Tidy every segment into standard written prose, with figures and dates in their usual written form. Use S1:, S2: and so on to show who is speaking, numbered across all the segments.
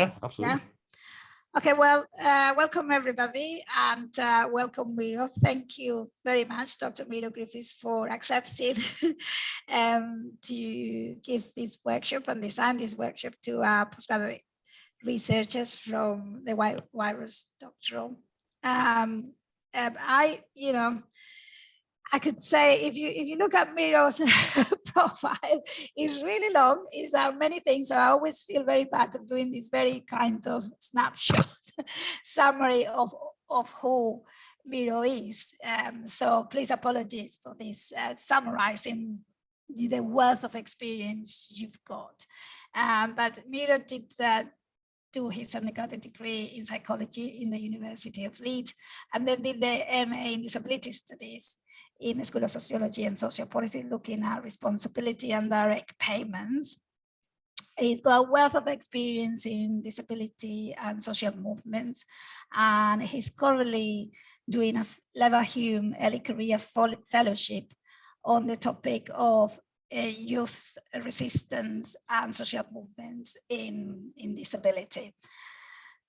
S1: Yeah, absolutely.
S2: Yeah. Okay, well, welcome everybody, and welcome Miro. Thank you very much, Dr. Miro Griffiths, for accepting to give this workshop and design this workshop to postgraduate researchers from the virus doctoral. I could say if you look at Miro's profile, it's really long. It's many things. So I always feel very bad of doing this very kind of snapshot summary of who Miro is. So please apologies for this summarizing the wealth of experience you've got. But Miro did do his undergraduate degree in psychology in the University of Leeds, and then did the MA in disability studies in the School of Sociology and Social Policy, looking at responsibility and direct payments. He's got a wealth of experience in disability and social movements, and he's currently doing a Leverhulme Early Career Fellowship on the topic of youth resistance and social movements in disability.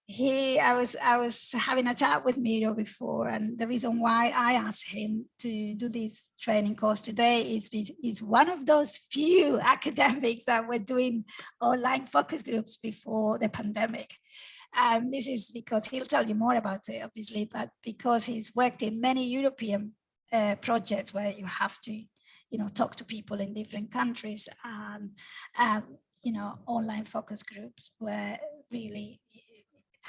S2: I was having a chat with Miro before, and the reason why I asked him to do this training course today is one of those few academics that were doing online focus groups before the pandemic. And this is because he'll tell you more about it, obviously, but because he's worked in many European projects where you have to talk to people in different countries, and online focus groups were really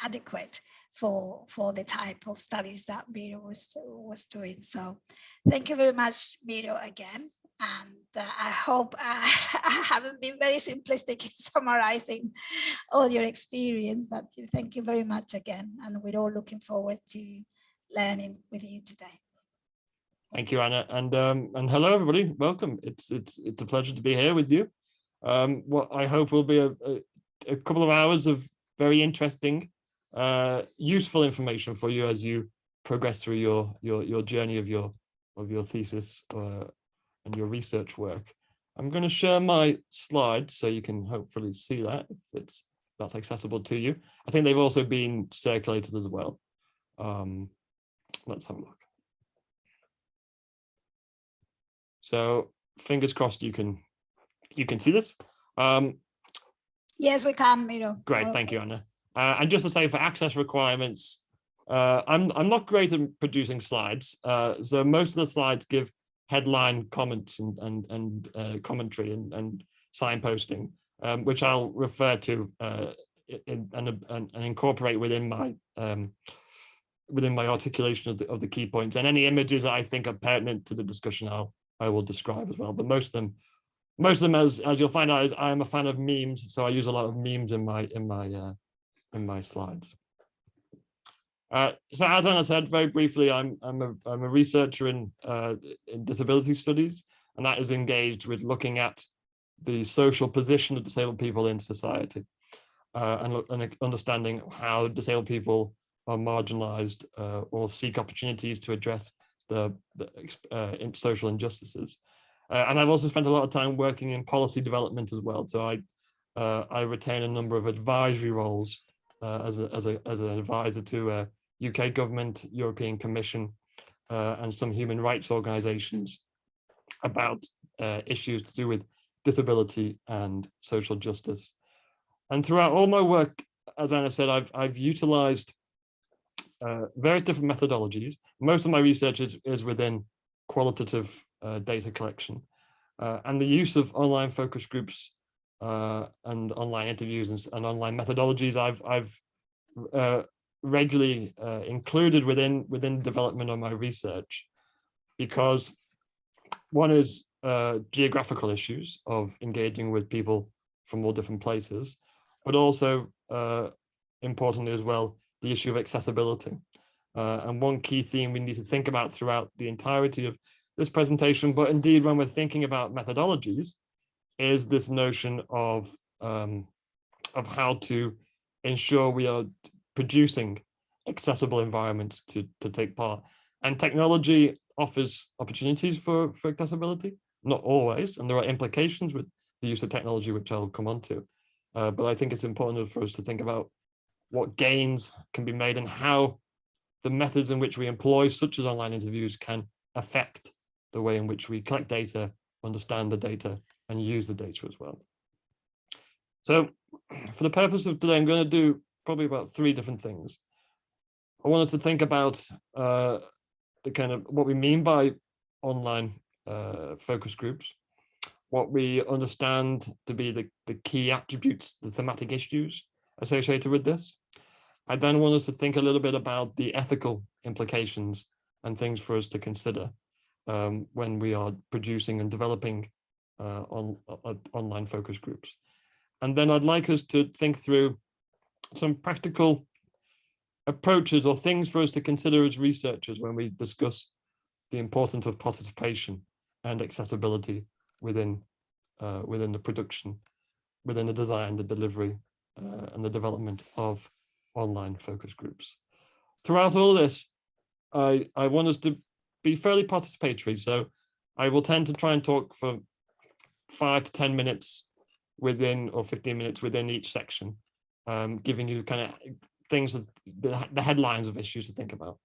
S2: adequate for the type of studies that Miro was doing. So thank you very much, Miro, again. And I hope I haven't been very simplistic in summarizing all your experience, but thank you very much again. And we're all looking forward to learning with you today.
S1: Thank you, Anna, and hello everybody. Welcome. It's a pleasure to be here with you. What I hope will be a couple of hours of very interesting, useful information for you as you progress through your journey of your thesis and your research work. I'm going to share my slides so you can hopefully see that if that's accessible to you. I think they've also been circulated as well. Let's have a look. So fingers crossed you can see this.
S2: Yes, we can, Miro.
S1: Great, thank you, Anna. And just to say, for access requirements, I'm not great at producing slides, so most of the slides give headline comments and commentary and signposting, which I'll refer to and incorporate within my articulation of the key points, and any images that I think are pertinent to the discussion I will describe as well. But most of them, as you'll find out, I'm a fan of memes, so I use a lot of memes in my slides. So as Anna said, very briefly, I'm a researcher in disability studies, and that is engaged with looking at the social position of disabled people in society, and understanding how disabled people are marginalized or seek opportunities to address the social injustices. And I've also spent a lot of time working in policy development as well. So I retain a number of advisory roles as an advisor to UK government, European Commission, and some human rights organizations about issues to do with disability and social justice. And throughout all my work, as Anna said, I've utilized various different methodologies. Most of my research is within qualitative data collection, and the use of online focus groups and online interviews and online methodologies I've regularly included within development of my research, because one is geographical issues of engaging with people from all different places, but also importantly as well, the issue of accessibility. And one key theme we need to think about throughout the entirety of this presentation, but indeed when we're thinking about methodologies, is this notion of how to ensure we are producing accessible environments to take part. And technology offers opportunities for accessibility, not always, and there are implications with the use of technology, which I'll come on to. but I think it's important for us to think about what gains can be made and how the methods in which we employ, such as online interviews, can affect the way in which we collect data, understand the data, and use the data as well. So for the purpose of today, I'm going to do probably about 3 different things. I want us to think about the kind of what we mean by online focus groups, what we understand to be the key attributes, the thematic issues associated with this. I then want us to think a little bit about the ethical implications and things for us to consider when we are producing and developing online focus groups. And then I'd like us to think through some practical approaches or things for us to consider as researchers when we discuss the importance of participation and accessibility within the production, within the design, the delivery, and the development of online focus groups. Throughout all this, I want us to be fairly participatory. So I will tend to try and talk for 5 to 10 minutes within, or 15 minutes within each section, giving you kind of things, the headlines of issues to think about.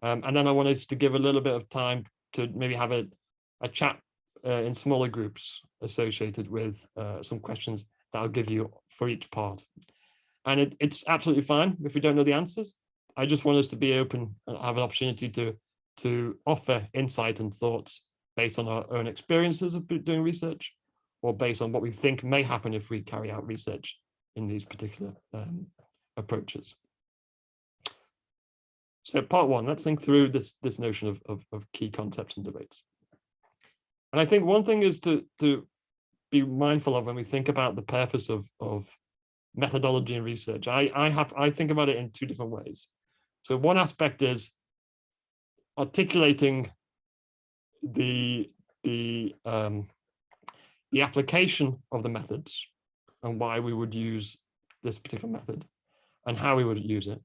S1: And then I want us to give a little bit of time to maybe have a chat in smaller groups associated with some questions that I'll give you for each part. And it's absolutely fine if we don't know the answers. I just want us to be open and have an opportunity to offer insight and thoughts based on our own experiences of doing research, or based on what we think may happen if we carry out research in these particular approaches. So part 1, let's think through this notion of key concepts and debates. And I think one thing is to be mindful of when we think about the purpose of methodology and research. I think about it in 2 different ways. So one aspect is articulating the application of the methods and why we would use this particular method and how we would use it.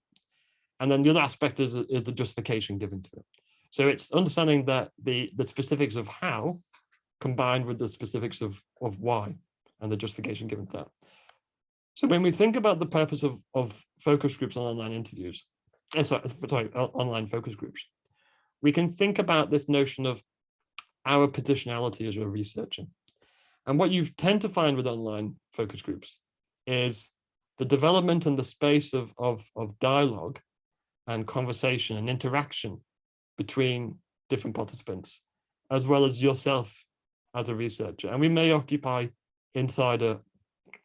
S1: And then the other aspect is the justification given to it. So it's understanding that the specifics of how combined with the specifics of why and the justification given to that. So when we think about the purpose of focus groups and online interviews, online focus groups, we can think about this notion of our positionality as a researcher. And what you tend to find with online focus groups is the development and the space of dialogue and conversation and interaction between different participants, as well as yourself as a researcher. And we may occupy insider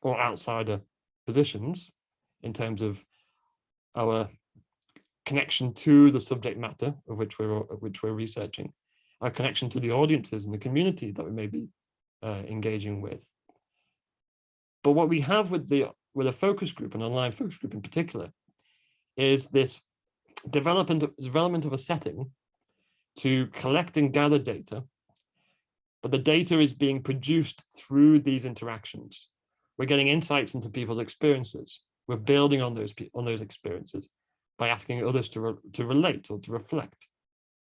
S1: or outsider positions in terms of our connection to the subject matter of which we're researching, our connection to the audiences and the community that we may be engaging with. But what we have with a focus group, an online focus group in particular, is this development of a setting to collect and gather data, but the data is being produced through these interactions. We're getting insights into people's experiences. We're building on those experiences by asking others to relate or to reflect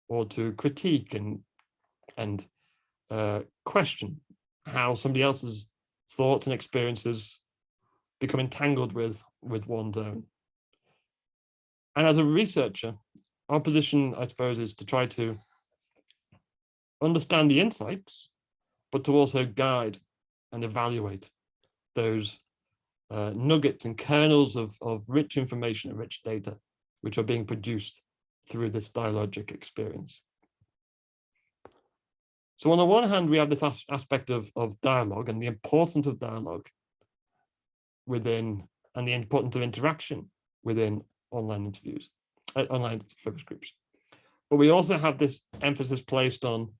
S1: or to critique and question how somebody else's thoughts and experiences become entangled with one's own. And as a researcher, our position, I suppose, is to try to understand the insights, but to also guide and evaluate those nuggets and kernels of rich information and rich data, which are being produced through this dialogic experience. So on the one hand, we have this aspect of dialogue and the importance of dialogue within, and the importance of interaction within online interviews, online focus groups. But we also have this emphasis placed on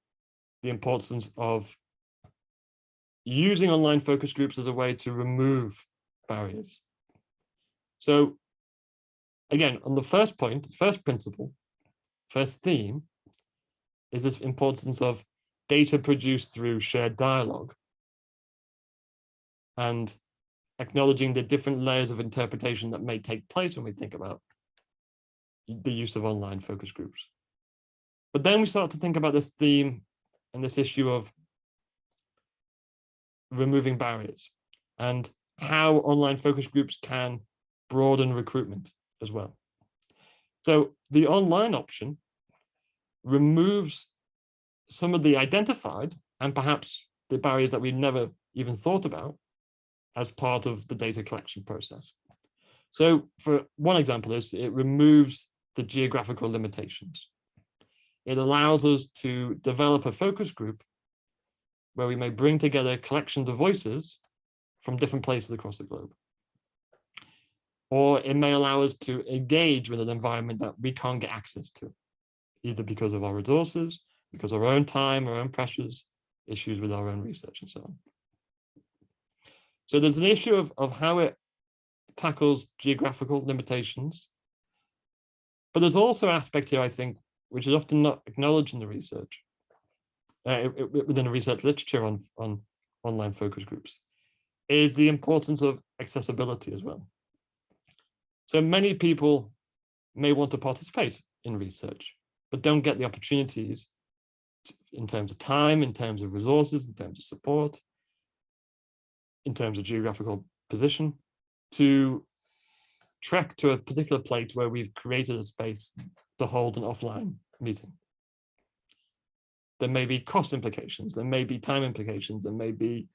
S1: the importance of using online focus groups as a way to remove barriers. So again, on the first point, first principle, first theme, is this importance of data produced through shared dialogue and acknowledging the different layers of interpretation that may take place when we think about the use of online focus groups. But then we start to think about this theme and this issue of removing barriers. And how online focus groups can broaden recruitment as well. So the online option removes some of the identified and perhaps the barriers that we've never even thought about as part of the data collection process. So for one example is it removes the geographical limitations. It allows us to develop a focus group where we may bring together collections of voices from different places across the globe. Or it may allow us to engage with an environment that we can't get access to, either because of our resources, because of our own time, our own pressures, issues with our own research and so on. So there's an issue of how it tackles geographical limitations, but there's also an aspect here, I think, which is often not acknowledged in the research, within the research literature on online focus groups, is the importance of accessibility as well. So many people may want to participate in research, but don't get the opportunities in terms of time, in terms of resources, in terms of support, in terms of geographical position, to trek to a particular place where we've created a space to hold an offline meeting. There may be cost implications, there may be time implications, there may be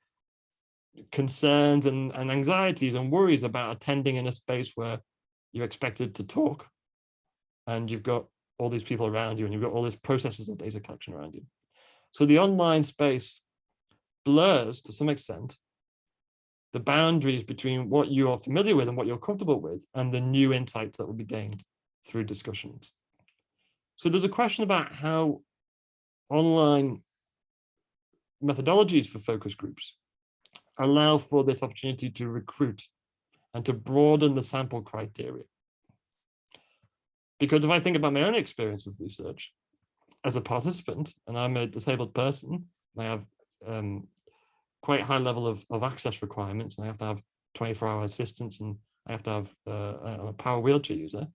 S1: concerns and anxieties and worries about attending in a space where you're expected to talk and you've got all these people around you and you've got all these processes of data collection around you. So the online space blurs to some extent the boundaries between what you are familiar with and what you're comfortable with and the new insights that will be gained through discussions. So there's a question about how online methodologies for focus groups allow for this opportunity to recruit and to broaden the sample criteria. Because if I think about my own experience of research as a participant, and I'm a disabled person, and I have quite high level of access requirements, and I have to have 24-hour assistance, and I have to have a power wheelchair user.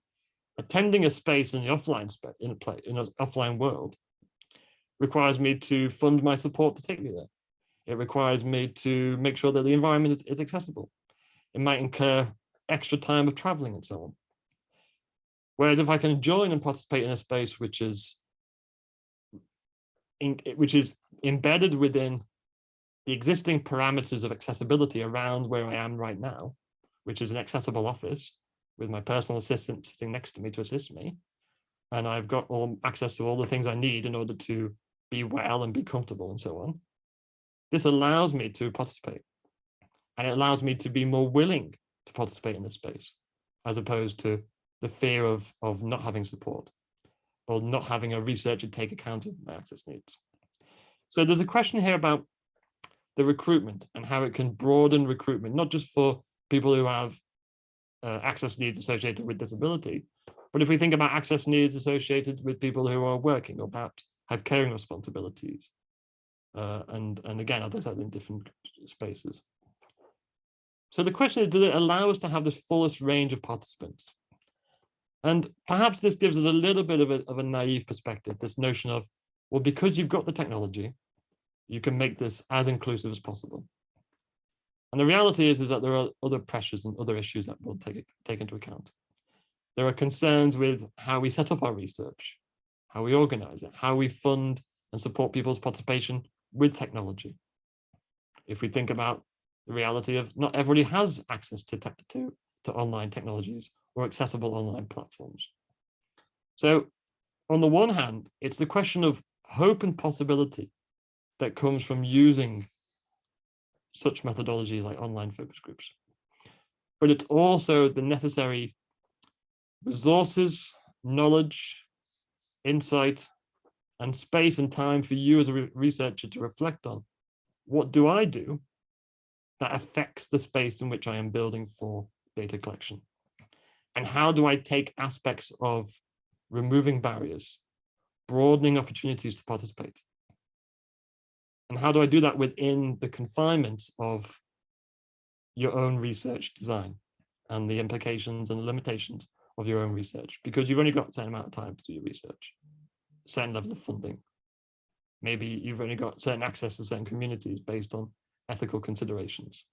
S1: Attending a space in the offline in an offline world requires me to fund my support to take me there. It requires me to make sure that the environment is accessible. It might incur extra time of traveling and so on. Whereas if I can join and participate in a space which is embedded within the existing parameters of accessibility around where I am right now, which is an accessible office with my personal assistant sitting next to me to assist me, and I've got all access to all the things I need in order to be well and be comfortable and so on, this allows me to participate. And it allows me to be more willing to participate in this space, as opposed to the fear of not having support or not having a researcher take account of my access needs. So there's a question here about the recruitment and how it can broaden recruitment, not just for people who have access needs associated with disability, but if we think about access needs associated with people who are working or perhaps have caring responsibilities, and again, as I said, in different spaces. So the question is, does it allow us to have the fullest range of participants? And perhaps this gives us a little bit of a naive perspective, this notion of, well, because you've got the technology, you can make this as inclusive as possible. And the reality is that there are other pressures and other issues that we'll take into account. There are concerns with how we set up our research, how we organize it, how we fund and support people's participation with technology. If we think about the reality of not everybody has access to online technologies or accessible online platforms. So on the one hand, it's the question of hope and possibility that comes from using such methodologies like online focus groups. But it's also the necessary resources, knowledge, insight, and space and time for you as a researcher to reflect on, what do I do that affects the space in which I am building for data collection? And how do I take aspects of removing barriers, broadening opportunities to participate? And how do I do that within the confinements of your own research design and the implications and limitations of your own research? Because you've only got a certain amount of time to do your research, a certain level of funding. Maybe you've only got certain access to certain communities based on ethical considerations.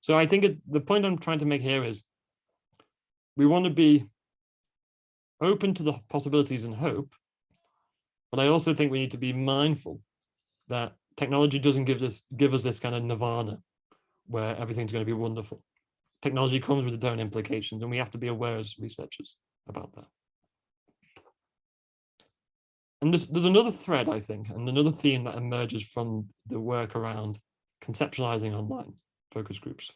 S1: So I think the point I'm trying to make here is we want to be open to the possibilities and hope, but I also think we need to be mindful that technology doesn't give us this kind of nirvana where everything's going to be wonderful. Technology comes with its own implications, and we have to be aware as researchers about that. And there's another thread, I think, and another theme that emerges from the work around conceptualizing online focus groups.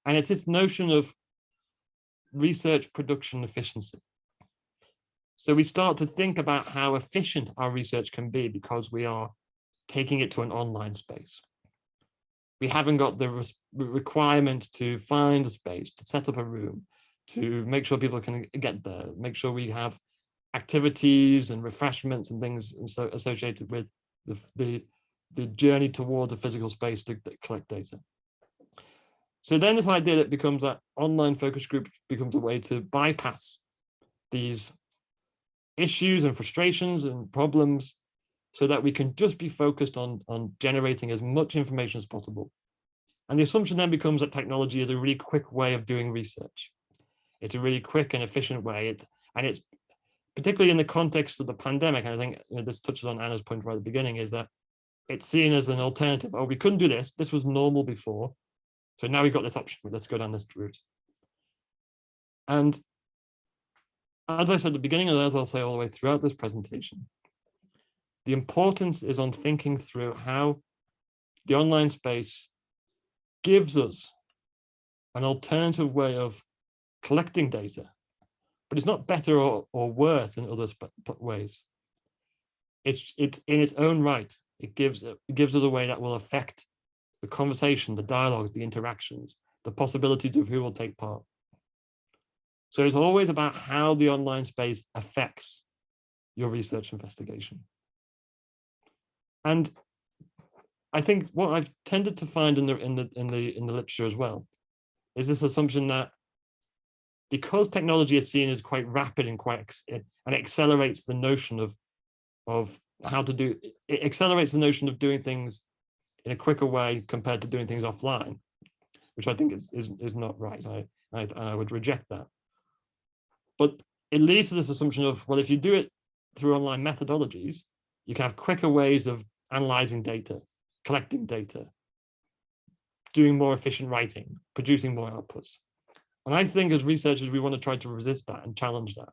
S1: And it's this notion of research production efficiency. So we start to think about how efficient our research can be because we are taking it to an online space. We haven't got the requirement to find a space, to set up a room, to make sure people can get there, make sure we have activities and refreshments and things associated with the journey towards a physical space to collect data. So then this idea that becomes that online focus group becomes a way to bypass these issues and frustrations and problems so that we can just be focused on generating as much information as possible. And the assumption then becomes that technology is a really quick way of doing research. It's a really quick and efficient way. And it's particularly in the context of the pandemic, and I think this touches on Anna's point right at the beginning, is that it's seen as an alternative. Oh, we couldn't do this. This was normal before. So now we've got this option. Let's go down this route. And as I said at the beginning, and as I'll say all the way throughout this presentation, the importance is on thinking through how the online space gives us an alternative way of collecting data, but it's not better or worse than other ways. It's in its own right. It gives us a way that will affect the conversation, the dialogue, the interactions, the possibilities of who will take part. So it's always about how the online space affects your research investigation. And I think what I've tended to find in the literature as well is this assumption that because technology is seen as quite rapid and and accelerates the notion of how to do it, accelerates the notion of doing things in a quicker way compared to doing things offline, which I think is not right. I would reject that. But it leads to this assumption of, well, if you do it through online methodologies, you can have quicker ways of analyzing data, collecting data, doing more efficient writing, producing more outputs. And I think as researchers, we want to try to resist that and challenge that.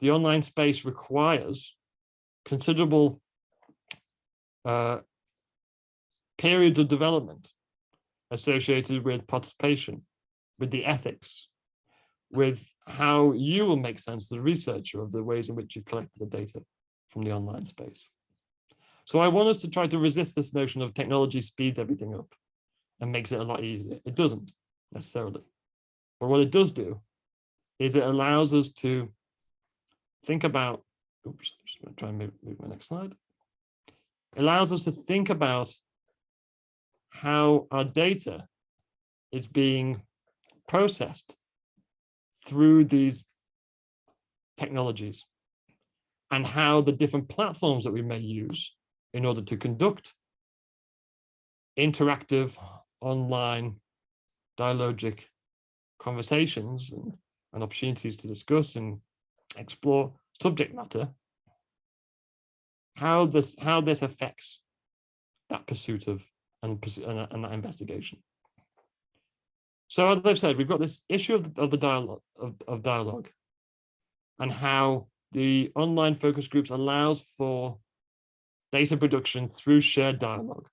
S1: The online space requires considerable periods of development associated with participation, with the ethics, with how you will make sense as a researcher of the ways in which you've collected the data from the online space. So I want us to try to resist this notion of technology speeds everything up and makes it a lot easier. It doesn't necessarily. But what it does do is it allows us to think about, oops, I'm just going to try and move my next slide. It allows us to think about how our data is being processed through these technologies and how the different platforms that we may use in order to conduct interactive online dialogic conversations and opportunities to discuss and explore subject matter, how this affects that pursuit of and that investigation. So as I've said, we've got this issue of the dialogue and how the online focus groups allows for data production through shared dialogue.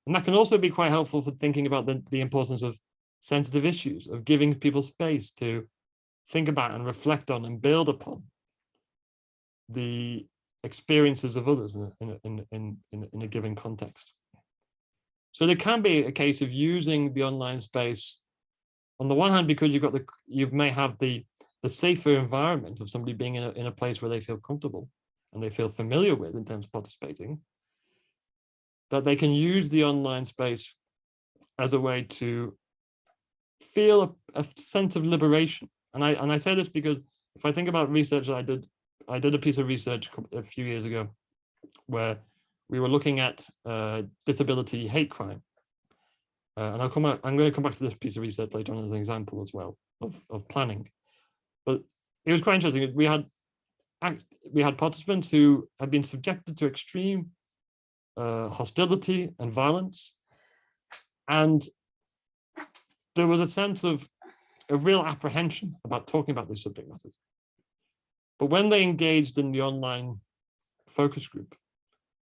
S1: And that can also be quite helpful for thinking about the importance of sensitive issues, of giving people space to think about and reflect on and build upon the experiences of others in a given context. So there can be a case of using the online space on the one hand, because you may have the safer environment of somebody being in a place where they feel comfortable and they feel familiar with in terms of participating, that they can use the online space as a way to feel a sense of liberation. And I say this because if I think about research that I did a piece of research a few years ago where we were looking at disability hate crime. And I'm going to come back to this piece of research later on as an example as well of planning. But it was quite interesting. We had participants who had been subjected to extreme hostility and violence, and there was a sense of a real apprehension about talking about these subject matters. But when they engaged in the online focus group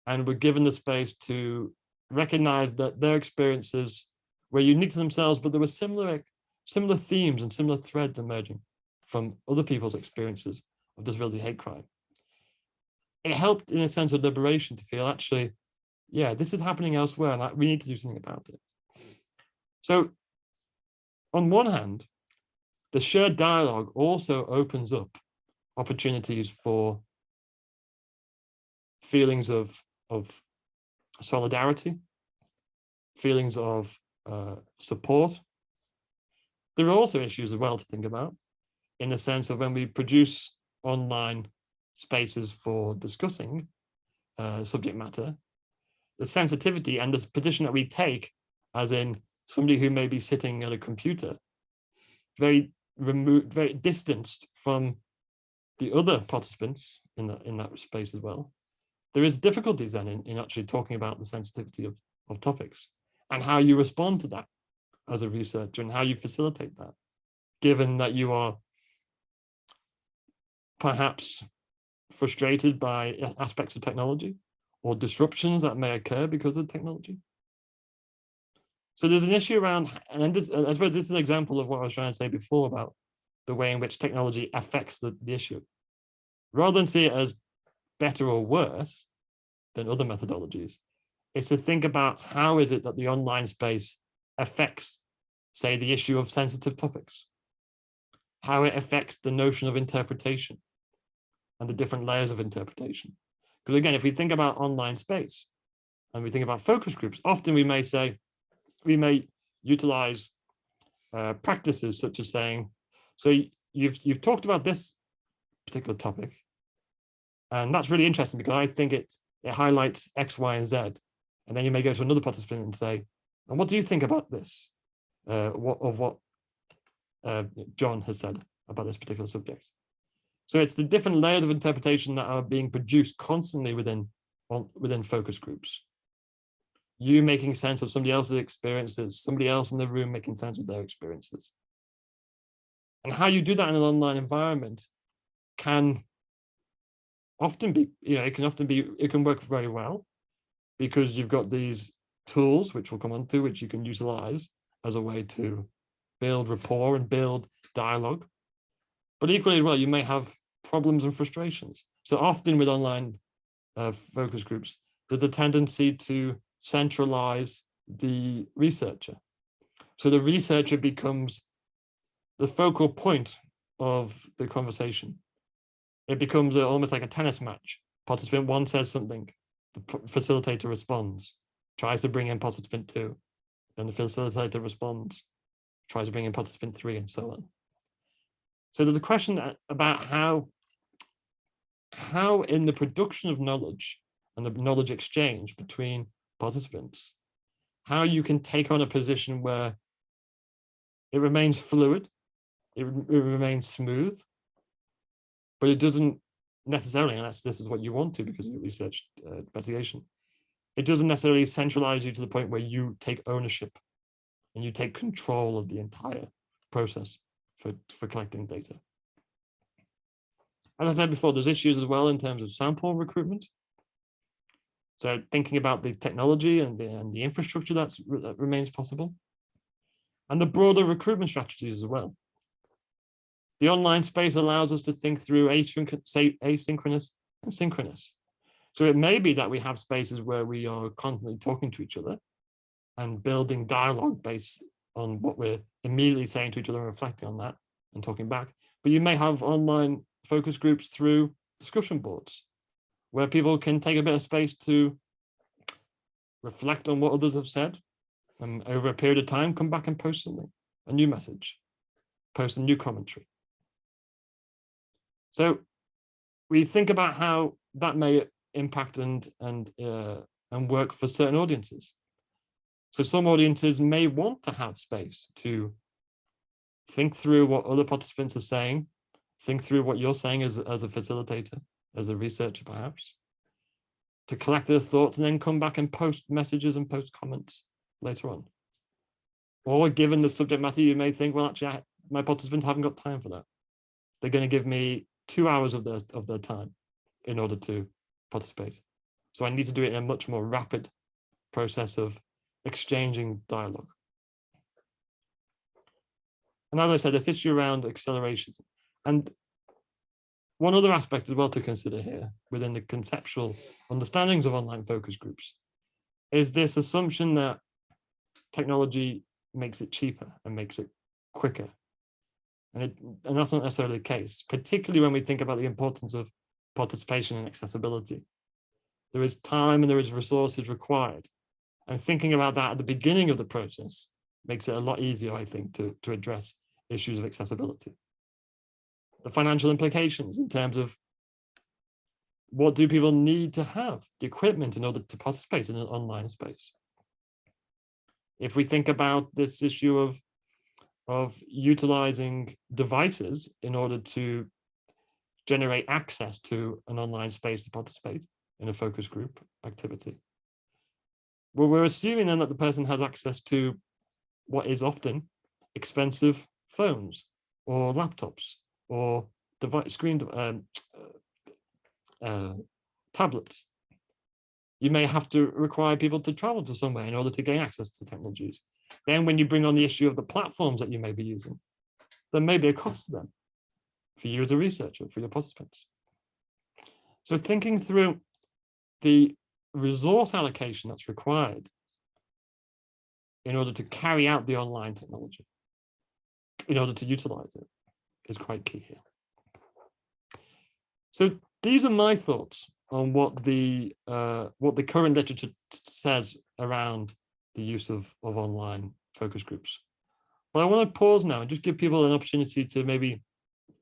S1: and were given the space to recognize that their experiences were unique to themselves, but there were similar themes and similar threads emerging from other people's experiences of disability hate crime, it helped in a sense of liberation to feel, actually, yeah, this is happening elsewhere and we need to do something about it. So on one hand, the shared dialogue also opens up opportunities for feelings of solidarity, feelings of support. There are also issues as well to think about, in the sense of when we produce online spaces for discussing subject matter, the sensitivity and the position that we take, as in somebody who may be sitting at a computer, very removed, very distanced from the other participants in that space as well. There is difficulties then in actually talking about the sensitivity of topics and how you respond to that as a researcher and how you facilitate that, given that you are perhaps frustrated by aspects of technology or disruptions that may occur because of technology. So there's an issue around, and this, I suppose this is an example of what I was trying to say before about the way in which technology affects the issue. Rather than see it as better or worse than other methodologies, it's to think about how is it that the online space affects, say, the issue of sensitive topics, how it affects the notion of interpretation and the different layers of interpretation. Because again, if we think about online space and we think about focus groups, often we may utilize practices such as saying, so you've talked about this particular topic, and that's really interesting because I think it highlights X, Y, and Z. And then you may go to another participant and say, and what do you think about this? What John has said about this particular subject. So it's the different layers of interpretation that are being produced constantly within focus groups. You making sense of somebody else's experiences, somebody else in the room making sense of their experiences. And how you do that in an online environment can often be, it can work very well because you've got these tools, which we'll come on to, which you can utilize as a way to build rapport and build dialogue. But equally well, you may have problems and frustrations. So often with online focus groups, there's a tendency to centralize the researcher. So the researcher becomes the focal point of the conversation. It becomes almost like a tennis match. Participant one says something, the facilitator responds, tries to bring in participant two, then the facilitator responds, tries to bring in participant three, and so on. So there's a question about how in the production of knowledge and the knowledge exchange between participants, how you can take on a position where it remains fluid, it remains smooth, but it doesn't necessarily, unless this is what you want to because of your research investigation, it doesn't necessarily centralize you to the point where you take ownership and you take control of the entire process for collecting data. As I said before, there's issues as well in terms of sample recruitment. So thinking about the technology and the infrastructure that remains possible, and the broader recruitment strategies as well. The online space allows us to think through asynchronous and synchronous. So it may be that we have spaces where we are constantly talking to each other and building dialogue based on what we're immediately saying to each other and reflecting on that and talking back. But you may have online focus groups through discussion boards where people can take a bit of space to reflect on what others have said and over a period of time come back and post something, a new message, post a new commentary. So we think about how that may impact and work for certain audiences. So some audiences may want to have space to think through what other participants are saying, think through what you're saying as a facilitator, as a researcher perhaps, to collect their thoughts and then come back and post messages and post comments later on. Or given the subject matter, you may think, well, actually, my participants haven't got time for that. They're going to give me 2 hours of their time in order to participate. So I need to do it in a much more rapid process of exchanging dialogue. And as I said, this issue around acceleration. And one other aspect as well to consider here within the conceptual understandings of online focus groups is this assumption that technology makes it cheaper and makes it quicker. And that's not necessarily the case, particularly when we think about the importance of participation and accessibility. There is time and there is resources required. And thinking about that at the beginning of the process makes it a lot easier, I think, to address issues of accessibility. The financial implications in terms of what do people need to have, the equipment in order to participate in an online space. If we think about this issue of utilizing devices in order to generate access to an online space to participate in a focus group activity, well, we're assuming then that the person has access to what is often expensive phones or laptops or tablets. You may have to require people to travel to somewhere in order to gain access to technologies. Then when you bring on the issue of the platforms that you may be using, there may be a cost to them for you as a researcher, for your participants. So thinking through the resource allocation that's required in order to carry out the online technology, in order to utilize it, is quite key here. So these are my thoughts on what the current literature says around the use of online focus groups. But I want to pause now and just give people an opportunity to maybe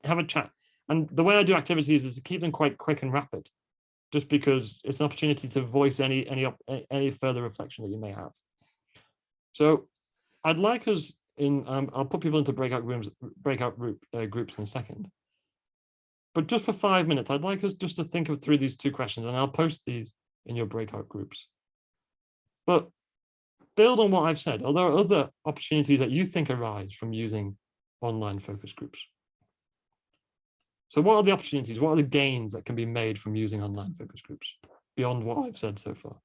S1: have a chat. And the way I do activities is to keep them quite quick and rapid, just because it's an opportunity to voice any further reflection that you may have. So I'd like us in, I'll put people into breakout groups in a second. But just for 5 minutes, I'd like us just to think through these two questions, and I'll post these in your breakout groups. But build on what I've said. Are there other opportunities that you think arise from using online focus groups? So what are the opportunities? What are the gains that can be made from using online focus groups beyond what I've said so far?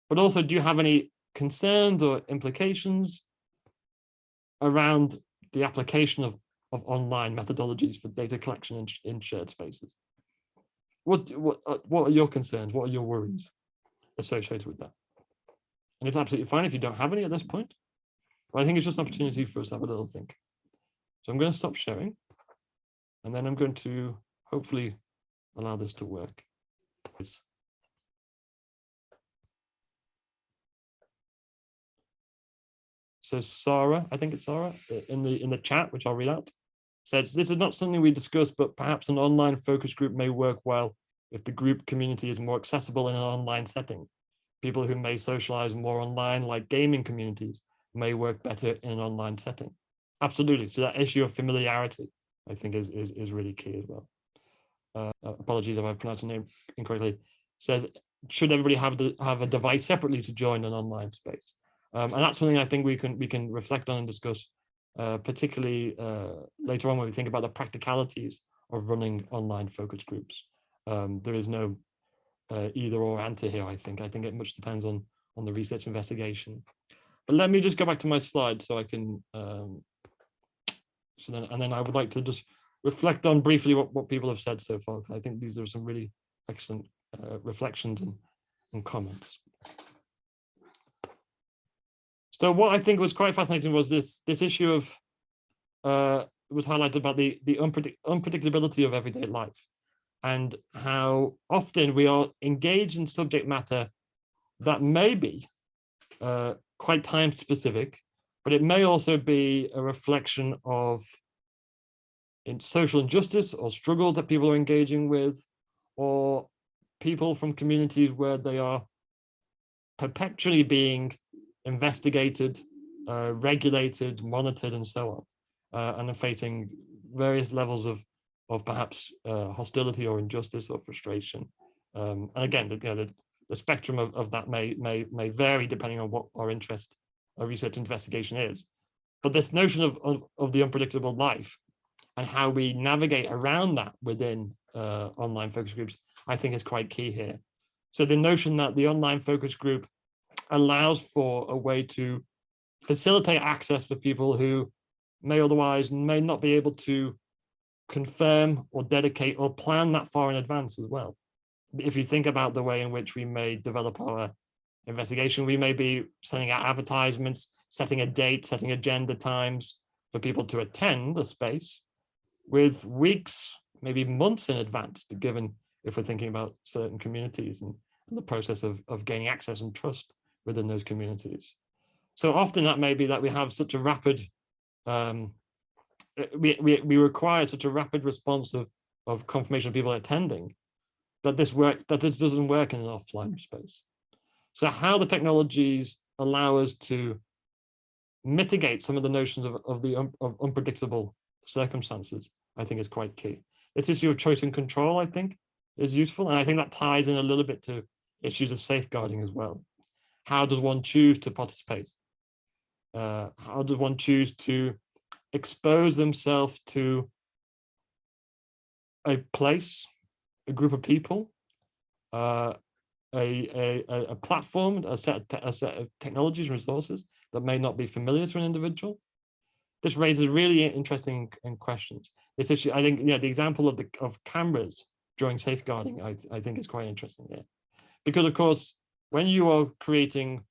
S1: But also, do you have any concerns or implications around the application of online methodologies for data collection in shared spaces? What are your concerns? What are your worries associated with that? And it's absolutely fine if you don't have any at this point, but I think it's just an opportunity for us to have a little think. So I'm going to stop sharing, and then I'm going to hopefully allow this to work. So Sarah, I think it's Sarah, in the chat, which I'll read out, says, this is not something we discussed, but perhaps an online focus group may work well if the group community is more accessible in an online setting. People who may socialize more online, like gaming communities, may work better in an online setting. Absolutely. So that issue of familiarity, I think, is really key as well. Apologies if I've pronounced the name incorrectly. Says, should everybody have a device separately to join an online space? And that's something I think we can reflect on and discuss, particularly later on when we think about the practicalities of running online focus groups. There is no either or answer here, I think. I think it much depends on the research investigation. But let me just go back to my slide so I can, and then I would like to just reflect on briefly what people have said so far. I think these are some really excellent reflections and comments. So what I think was quite fascinating was this issue of, was highlighted about the unpredictability of everyday life, and how often we are engaged in subject matter that may be quite time specific, but it may also be a reflection of social injustice or struggles that people are engaging with, or people from communities where they are perpetually being investigated, regulated, monitored, and so on, and are facing various levels of perhaps hostility or injustice or frustration. And again, the spectrum of that may vary depending on what our interest, our research investigation is. But this notion of the unpredictable life and how we navigate around that within online focus groups, I think is quite key here. So the notion that the online focus group allows for a way to facilitate access for people who may otherwise not be able to confirm or dedicate or plan that far in advance as well. If you think about the way in which we may develop our investigation, we may be sending out advertisements, setting a date, setting agenda times for people to attend a space with weeks, maybe months in advance, given if we're thinking about certain communities and the process of gaining access and trust within those communities. So often that may be that we have such a rapid, we require such a rapid response of confirmation of people attending that this doesn't work in an offline space. So how the technologies allow us to mitigate some of the notions of unpredictable circumstances, I think is quite key. This issue of choice and control, I think, is useful. And I think that ties in a little bit to issues of safeguarding as well. How does one choose to participate? How does one choose to expose themselves to a place, a group of people, a platform, a set of technologies and resources that may not be familiar to an individual? This raises really interesting questions. This issue, I think, the example of cameras during safeguarding, I think is quite interesting here, because of course, when you are creating,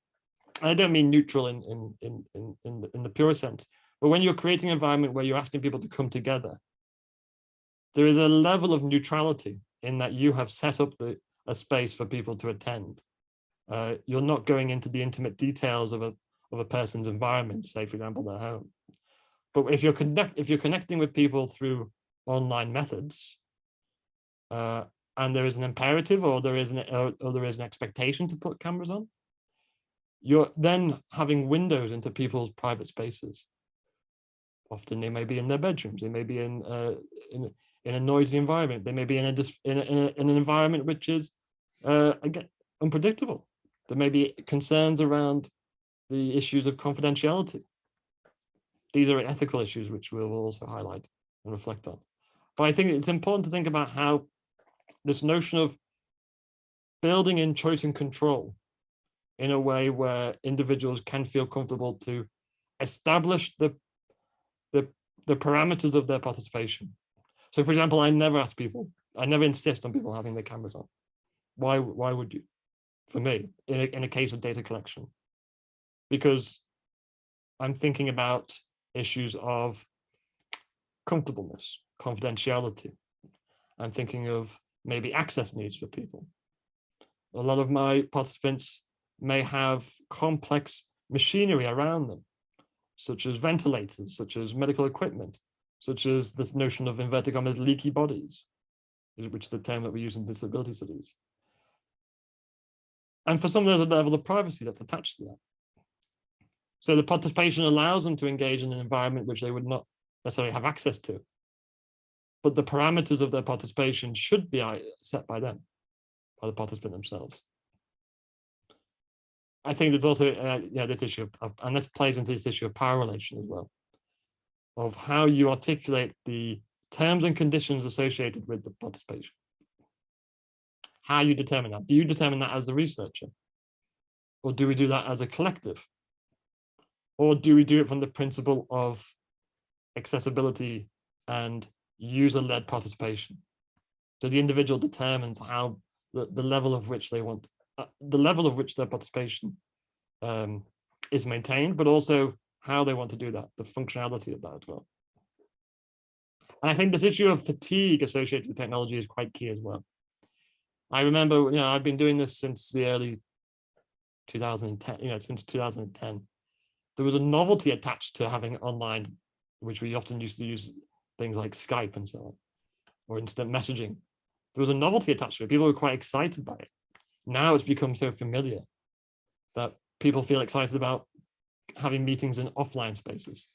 S1: I don't mean neutral in the pure sense, but when you're creating an environment where you're asking people to come together, there is a level of neutrality in that you have set up a space for people to attend. You're not going into the intimate details of a person's environment, say for example their home. But if you're connecting with people through online methods, and there is an imperative or there is an expectation to put cameras on, you're then having windows into people's private spaces. Often they may be in their bedrooms, they may be in a noisy environment, they may be in an environment which is again unpredictable. There may be concerns around the issues of confidentiality. These are ethical issues which we'll also highlight and reflect on. But I think it's important to think about how this notion of building in choice and control in a way where individuals can feel comfortable to establish the parameters of their participation. So for example, I never insist on people having their cameras on. Why would you? For me, in a case of data collection, because I'm thinking about issues of comfortableness, confidentiality. I'm thinking of maybe access needs for people. A lot of my participants may have complex machinery around them, such as ventilators, such as medical equipment, such as this notion of inverted commas leaky bodies, which is the term that we use in disability studies. And for some, there's a level of privacy that's attached to that. So the participation allows them to engage in an environment which they would not necessarily have access to. But the parameters of their participation should be set by them, by the participant themselves. I think there's also this issue and this plays into this issue of power relation as well, of how you articulate the terms and conditions associated with the participation. How you determine that. Do you determine that as the researcher? Or do we do that as a collective? Or do we do it from the principle of accessibility and user-led participation? So the individual determines how the level of which they want, the level of which their participation is maintained, but also how they want to do that, the functionality of that as well. And I think this issue of fatigue associated with technology is quite key as well. I remember, I've been doing this since the early 2010, since 2010. There was a novelty attached to having online, which we often used to use things like Skype and so on, or instant messaging. There was a novelty attached to it. People were quite excited by it. Now it's become so familiar that people feel excited about having meetings in offline spaces.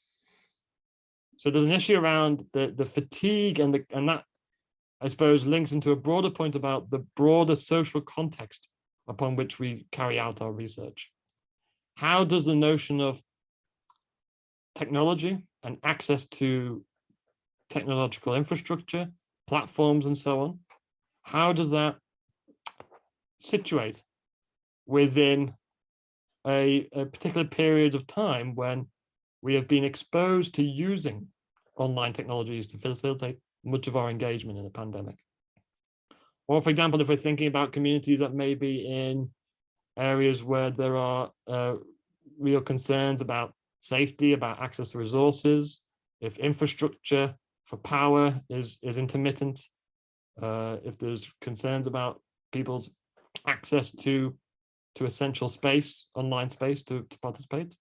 S1: So there's an issue around the fatigue, and that, I suppose, links into a broader point about the broader social context upon which we carry out our research. How does the notion of technology and access to technological infrastructure, platforms, and so on, how does that situate within a particular period of time when we have been exposed to using online technologies to facilitate much of our engagement in a pandemic? Or, for example, if we're thinking about communities that may be in areas where there are real concerns about safety, about access to resources, if infrastructure for power is intermittent, if there's concerns about people's access to essential space, online space to participate.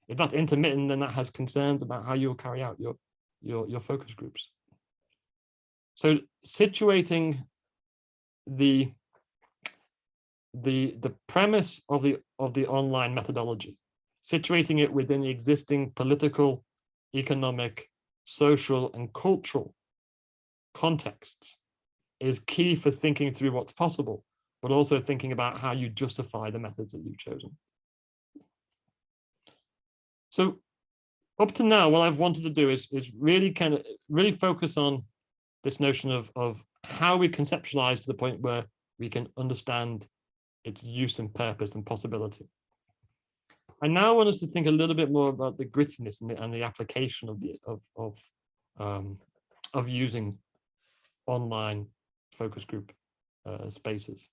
S1: If that's intermittent, then that has concerns about how you'll carry out your focus groups. So situating the premise of the online methodology, situating it within the existing political, economic, social, and cultural contexts is key for thinking through what's possible, but also thinking about how you justify the methods that you've chosen. So up to now, what I've wanted to do is really focus on this notion of how we conceptualize to the point where we can understand its use and purpose and possibility. I now want us to think a little bit more about the grittiness and the application of using online focus group spaces.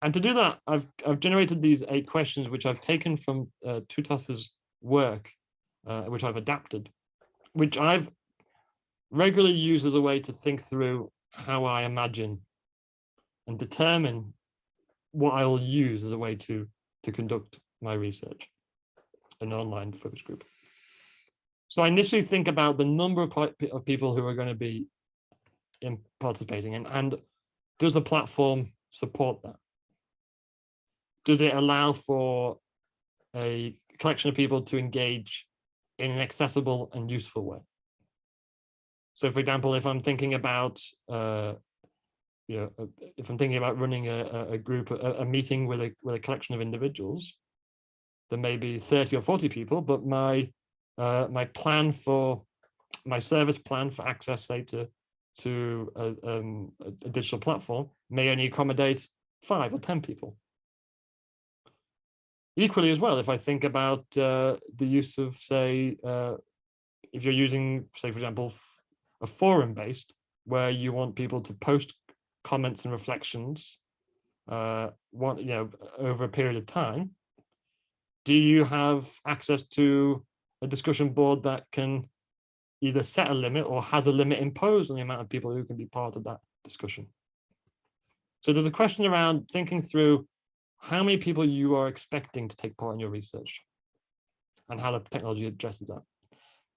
S1: And to do that, I've generated these 8 questions, which I've taken from Tutas's work, which I've adapted, which I've regularly used as a way to think through how I imagine and determine what I will use as a way to conduct my research in an online focus group. So I initially think about the number of people who are going to be participating, and does the platform support that? Does it allow for a collection of people to engage in an accessible and useful way? So, for example, if I'm thinking about, if I'm thinking about running a group, a meeting with a collection of individuals, there may be 30 or 40 people, but my plan for my service plan for access, say, to a digital platform may only accommodate 5 or 10 people. Equally as well, if I think about the use of, say, if you're using, say, for example, a forum-based, where you want people to post comments and reflections over a period of time, do you have access to a discussion board that can either set a limit or has a limit imposed on the amount of people who can be part of that discussion? So there's a question around thinking through how many people you are expecting to take part in your research and how the technology addresses that.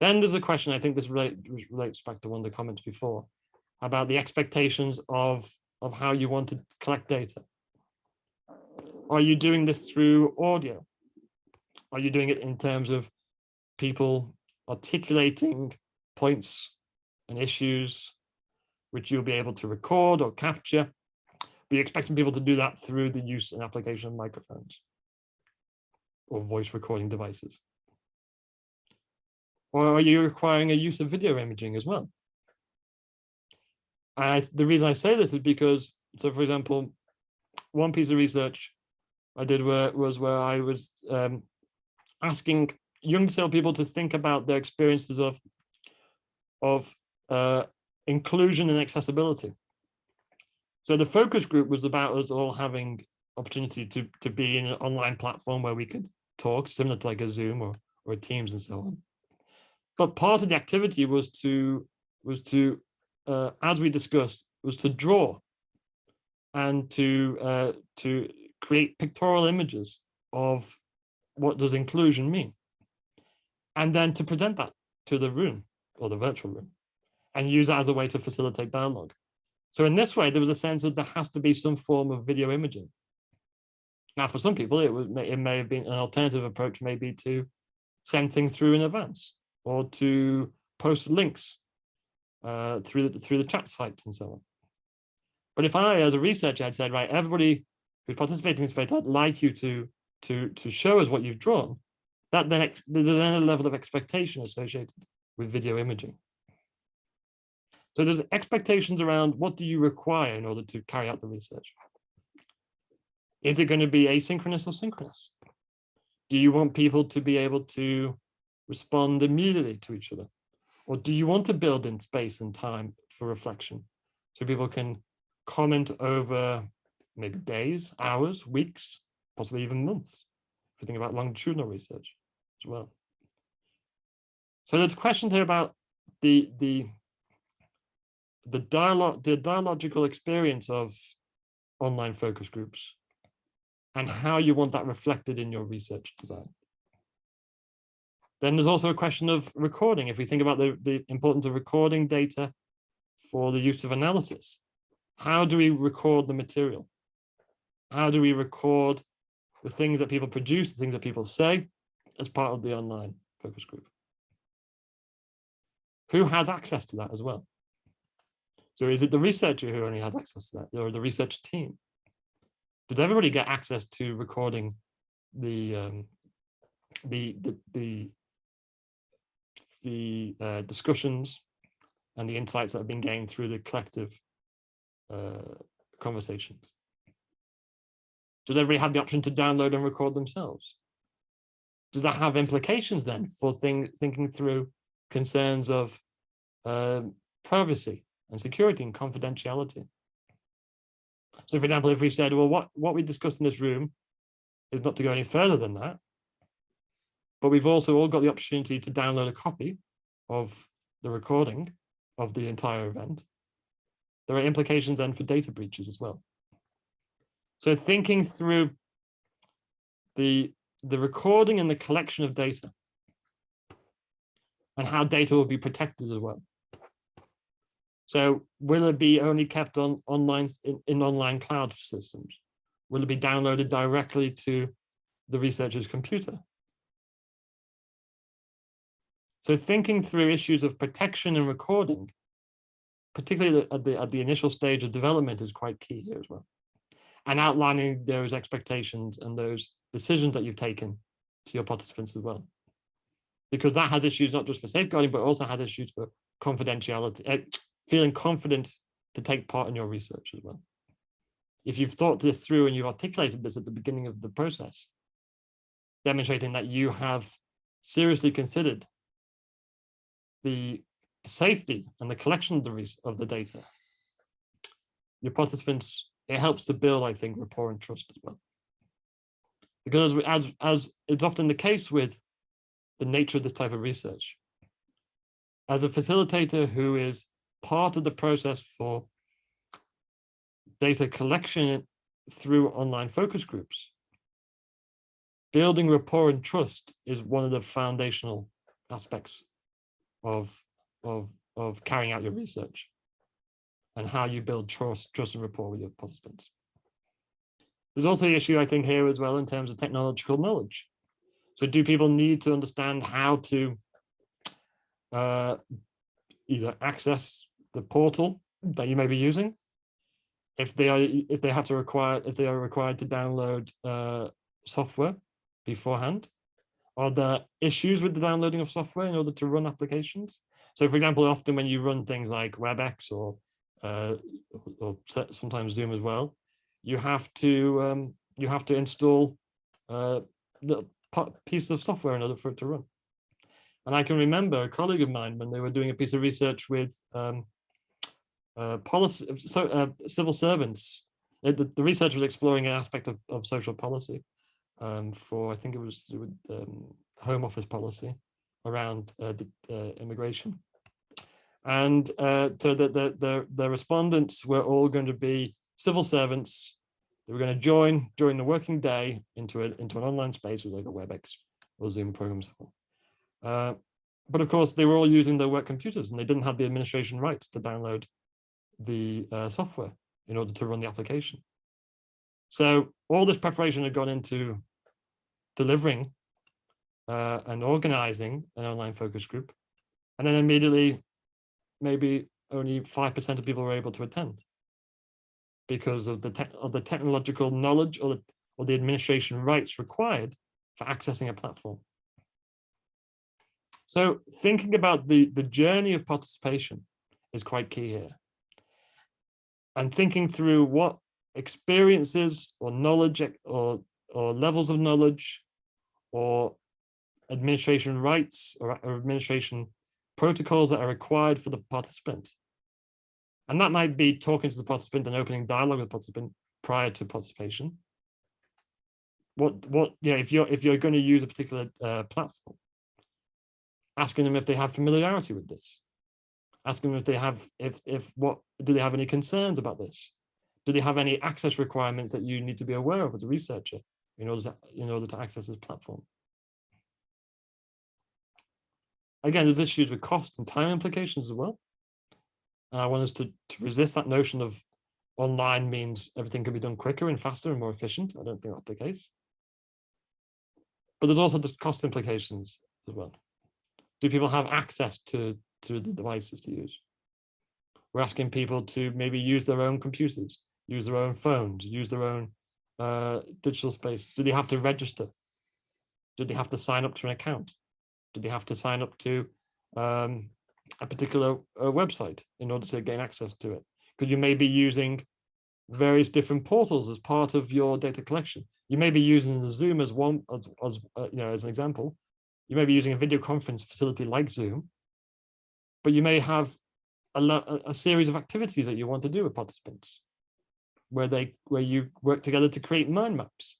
S1: Then there's a question, I think this relates back to one of the comments before, about the expectations of how you want to collect data. Are you doing this through audio? Are you doing it in terms of people articulating points and issues which you'll be able to record or capture? But you're expecting people to do that through the use and application of microphones or voice recording devices? Or are you requiring a use of video imaging as well? The reason I say this is because, so for example, one piece of research I did was where I was asking young disabled people to think about their experiences of inclusion and accessibility. So the focus group was about us all having opportunity to be in an online platform where we could talk, similar to like a Zoom or a Teams and so on. But part of the activity was to as we discussed, was to draw and to create pictorial images of what does inclusion mean, and then to present that to the room or the virtual room and use that as a way to facilitate dialogue. So in this way, there was a sense that there has to be some form of video imaging. Now, for some people, it may have been an alternative approach, maybe to send things through in advance, or to post links through the chat sites and so on. But if I, as a researcher, had said, right, everybody who's participating in this space, I'd like you to show us what you've drawn, that then there's then a level of expectation associated with video imaging. So there's expectations around what do you require in order to carry out the research. Is it going to be asynchronous or synchronous? Do you want people to be able to respond immediately to each other? Or do you want to build in space and time for reflection so people can comment over maybe days, hours, weeks, possibly even months, if you think about longitudinal research as well? So there's questions here about the dialogical experience of online focus groups and how you want that reflected in your research design. Then there's also a question of recording. If we think about the importance of recording data for the use of analysis, how do we record the material? How do we record the things that people produce, the things that people say as part of the online focus group? Who has access to that as well? So is it the researcher who only has access to that, or the research team? Does everybody get access to recording the discussions and the insights that have been gained through the collective conversations? Does everybody have the option to download and record themselves? Does that have implications then for thinking through concerns of privacy and security and confidentiality? So for example, if we said, well, what we discussed in this room is not to go any further than that, but we've also all got the opportunity to download a copy of the recording of the entire event, there are implications then for data breaches as well. So thinking through the recording and the collection of data and how data will be protected as well. So will it be only kept on online in online cloud systems? Will it be downloaded directly to the researcher's computer? So thinking through issues of protection and recording, particularly at the initial stage of development, is quite key here as well. And outlining those expectations and those decisions that you've taken to your participants as well. Because that has issues not just for safeguarding, but also has issues for confidentiality, feeling confident to take part in your research as well. If you've thought this through and you've articulated this at the beginning of the process, demonstrating that you have seriously considered the safety and the collection of the data, your participants, it helps to build, I think, rapport and trust as well. Because as it's often the case with the nature of this type of research, as a facilitator who is part of the process for data collection through online focus groups, building rapport and trust is one of the foundational aspects of carrying out your research and how you build trust and rapport with your participants. There's also the issue, I think, here as well in terms of technological knowledge. So do people need to understand how to either access the portal that you may be using, if they are required to download software beforehand? Are there issues with the downloading of software in order to run applications? So for example, often when you run things like WebEx or sometimes Zoom as well, you have to install the piece of software in order for it to run. And I can remember a colleague of mine when they were doing a piece of research with civil servants. The research was exploring an aspect of social policy for, I think it was Home Office policy around immigration. And so the respondents were all going to be civil servants. They were going to join during the working day into an online space with like a WebEx or Zoom programs. But of course, they were all using their work computers and they didn't have the administration rights to download the software in order to run the application. So all this preparation had gone into delivering and organizing an online focus group, and then immediately maybe only 5% of people were able to attend because of the technological knowledge or the administration rights required for accessing a platform. So thinking about the journey of participation is quite key here. And thinking through what experiences or knowledge or levels of knowledge or administration rights or administration protocols that are required for the participant. And that might be talking to the participant and opening dialogue with the participant prior to participation. If you're going to use a particular platform, asking them if they have familiarity with this, asking them if they have do they have any concerns about this, do they have any access requirements that you need to be aware of as a researcher in order to access this platform. Again, there's issues with cost and time implications as well. And I want us to resist that notion of online means everything can be done quicker and faster and more efficient. I don't think that's the case. But there's also the cost implications as well. Do people have access to the devices to use? We're asking people to maybe use their own computers, use their own phones, use their own digital space. Do they have to register? Do they have to sign up to an account? Do they have to sign up to a particular website in order to gain access to it? Because you may be using various different portals as part of your data collection. You may be using the Zoom as an example. You may be using a video conference facility like Zoom, but you may have a series of activities that you want to do with participants, where you work together to create mind maps.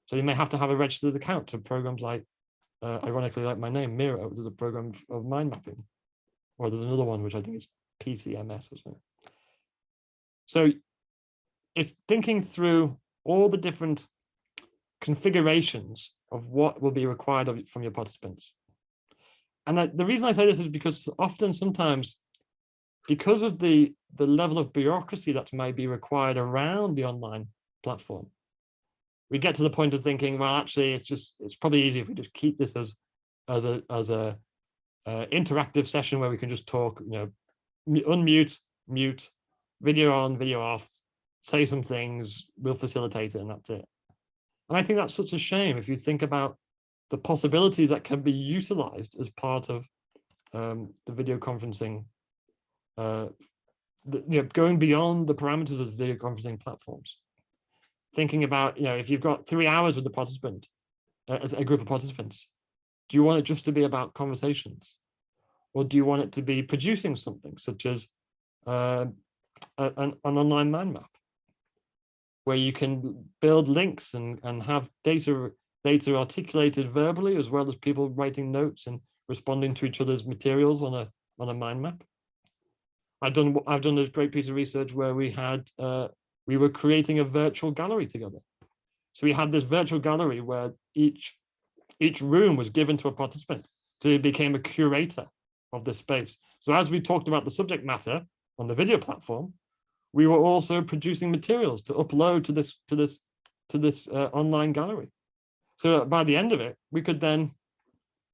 S1: So you may have to have a registered account to programs like, ironically, like my name, Miro, there's a program of mind mapping, or there's another one which I think is PCMS or something. So it's thinking through all the different configurations of what will be required from your participants. And the reason I say this is because sometimes, because of the level of bureaucracy that might be required around the online platform, we get to the point of thinking, well, actually, it's probably easy if we just keep this as a interactive session where we can just talk, unmute, mute, video on, video off, say some things, we'll facilitate it, and that's it. And I think that's such a shame if you think about the possibilities that can be utilized as part of the video conferencing, going beyond the parameters of the video conferencing platforms. Thinking about, if you've got 3 hours with the participant, as a group of participants, do you want it just to be about conversations? Or do you want it to be producing something such as an online mind map, where you can build links and have data articulated verbally, as well as people writing notes and responding to each other's materials on a mind map? I've done this great piece of research where we were creating a virtual gallery together. So we had this virtual gallery where each room was given to a participant, so it became a curator of the space. So as we talked about the subject matter on the video platform, we were also producing materials to upload to this online gallery. So by the end of it, we could then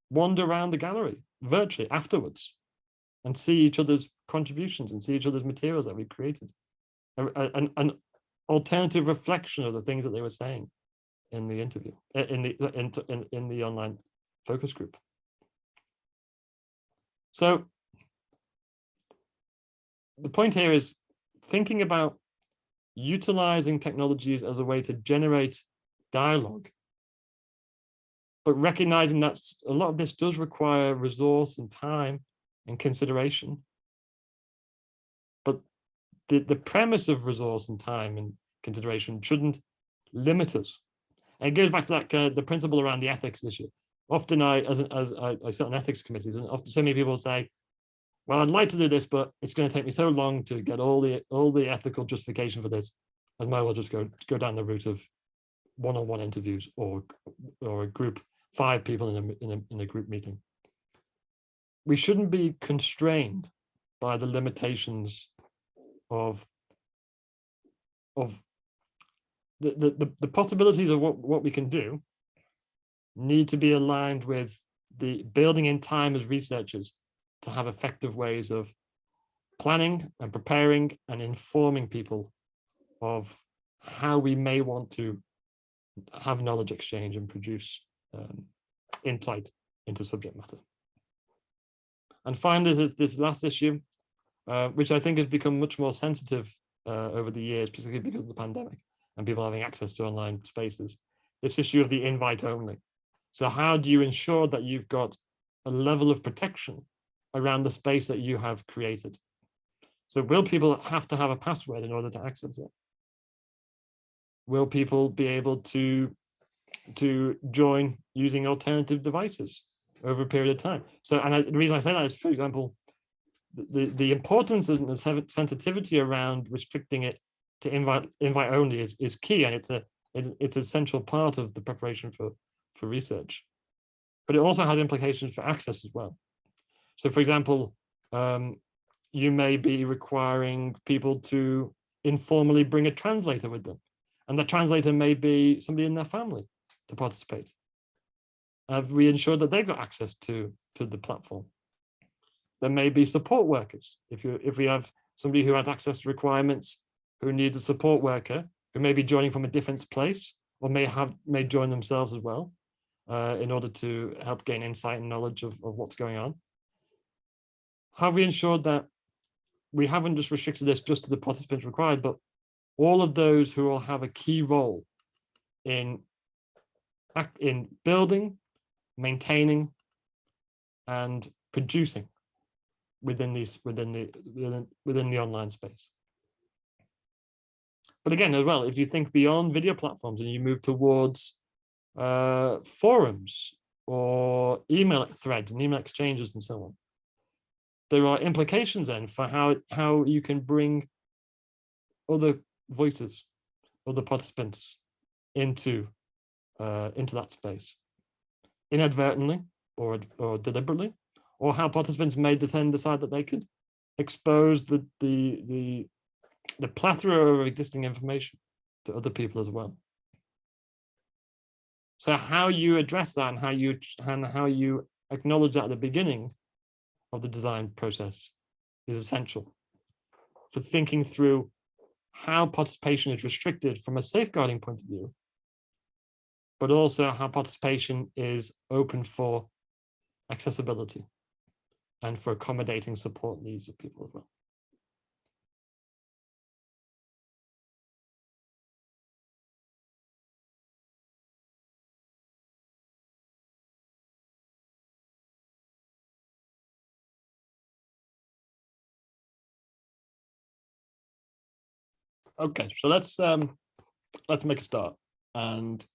S1: wander around the gallery virtually afterwards and see each other's contributions and see each other's materials that we created. An alternative reflection of the things that they were saying in the interview, in the online focus group. So the point here is thinking about utilizing technologies as a way to generate dialogue, but recognizing that a lot of this does require resource and time and consideration. But the premise of resource and time and consideration shouldn't limit us. And it goes back to that the principle around the ethics issue. Often I sit on ethics committees, and often so many people say, well, I'd like to do this, but it's going to take me so long to get all the ethical justification for this. I might well just go down the route of one-on-one interviews or a group, 5 people in a group meeting. We shouldn't be constrained by the limitations of the possibilities of what we can do need to be aligned with the building in time as researchers to have effective ways of planning and preparing and informing people of how we may want to have knowledge exchange and produce insight into subject matter. And finally, there's this last issue, which I think has become much more sensitive over the years, particularly because of the pandemic and people having access to online spaces, this issue of the invite only. So how do you ensure that you've got a level of protection around the space that you have created? So will people have to have a password in order to access it? Will people be able to join using alternative devices over a period of time? So, and the reason I say that is, for example, the importance and the sensitivity around restricting it to invite only is key, and it's an essential part of the preparation for research. But it also has implications for access as well. So, for example, you may be requiring people to informally bring a translator with them, and the translator may be somebody in their family to participate. Have we ensured that they've got access to the platform? There may be support workers. If we have somebody who has access requirements, who needs a support worker, who may be joining from a different place, or may join themselves as well, in order to help gain insight and knowledge of what's going on. Have we ensured that we haven't just restricted this just to the participants required, but all of those who will have a key role in building, maintaining, and producing within the online space? But again, as well, if you think beyond video platforms and you move towards forums or email threads and email exchanges and so on, there are implications then for how you can bring other voices, other participants into that space, inadvertently or deliberately, or how participants may then decide that they could expose the plethora of existing information to other people as well. So how you address that and how you acknowledge that at the beginning of the design process is essential for thinking through how participation is restricted from a safeguarding point of view, but also how participation is open for accessibility and for accommodating support needs of people as well. Okay, so let's make a start, and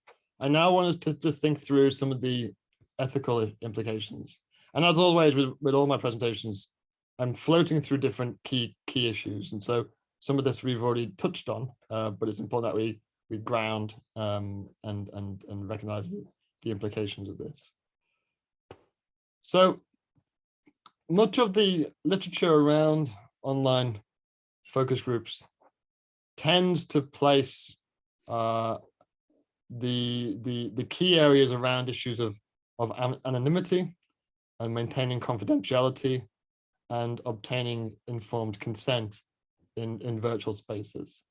S1: I now want us to just think through some of the ethical implications. And as always, with all my presentations, I'm floating through different key issues, and so some of this we've already touched on, but it's important that we ground and recognize the implications of this. So much of the literature around online focus groups tends to place the key areas around issues of anonymity and maintaining confidentiality and obtaining informed consent in virtual spaces.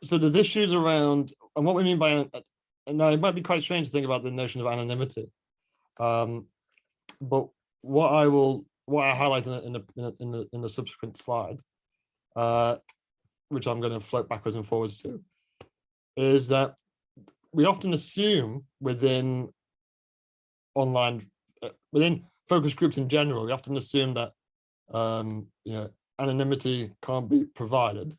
S1: So there's issues around, and what we mean by, now it might be quite strange to think about the notion of anonymity, but what I highlight in the subsequent slide, which I'm going to float backwards and forwards to, is that we often assume within focus groups in general, we often assume that anonymity can't be provided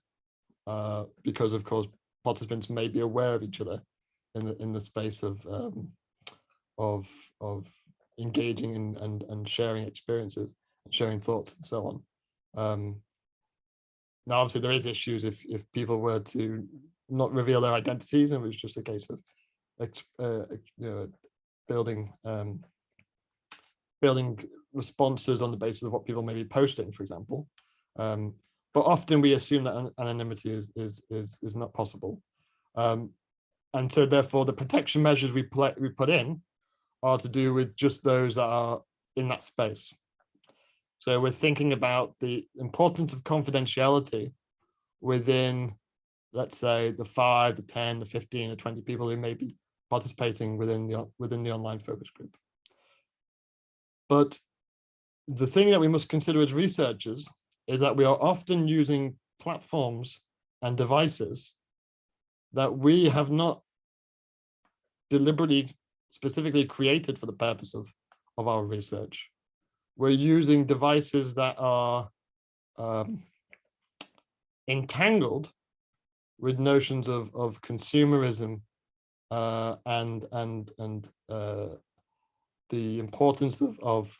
S1: because, of course, participants may be aware of each other in the space of engaging and sharing experiences, and sharing thoughts, and so on. Now, obviously, there is issues if people were to not reveal their identities, and it was just a case of building responses on the basis of what people may be posting, for example. But often we assume that anonymity is not possible. And so therefore the protection measures we put in are to do with just those that are in that space. So we're thinking about the importance of confidentiality within, let's say, the 5, the 10, the 15, or 20 people who may be participating within the online focus group. But the thing that we must consider as researchers is that we are often using platforms and devices that we have not deliberately, specifically created for the purpose of our research. We're using devices that are entangled with notions of consumerism and the importance of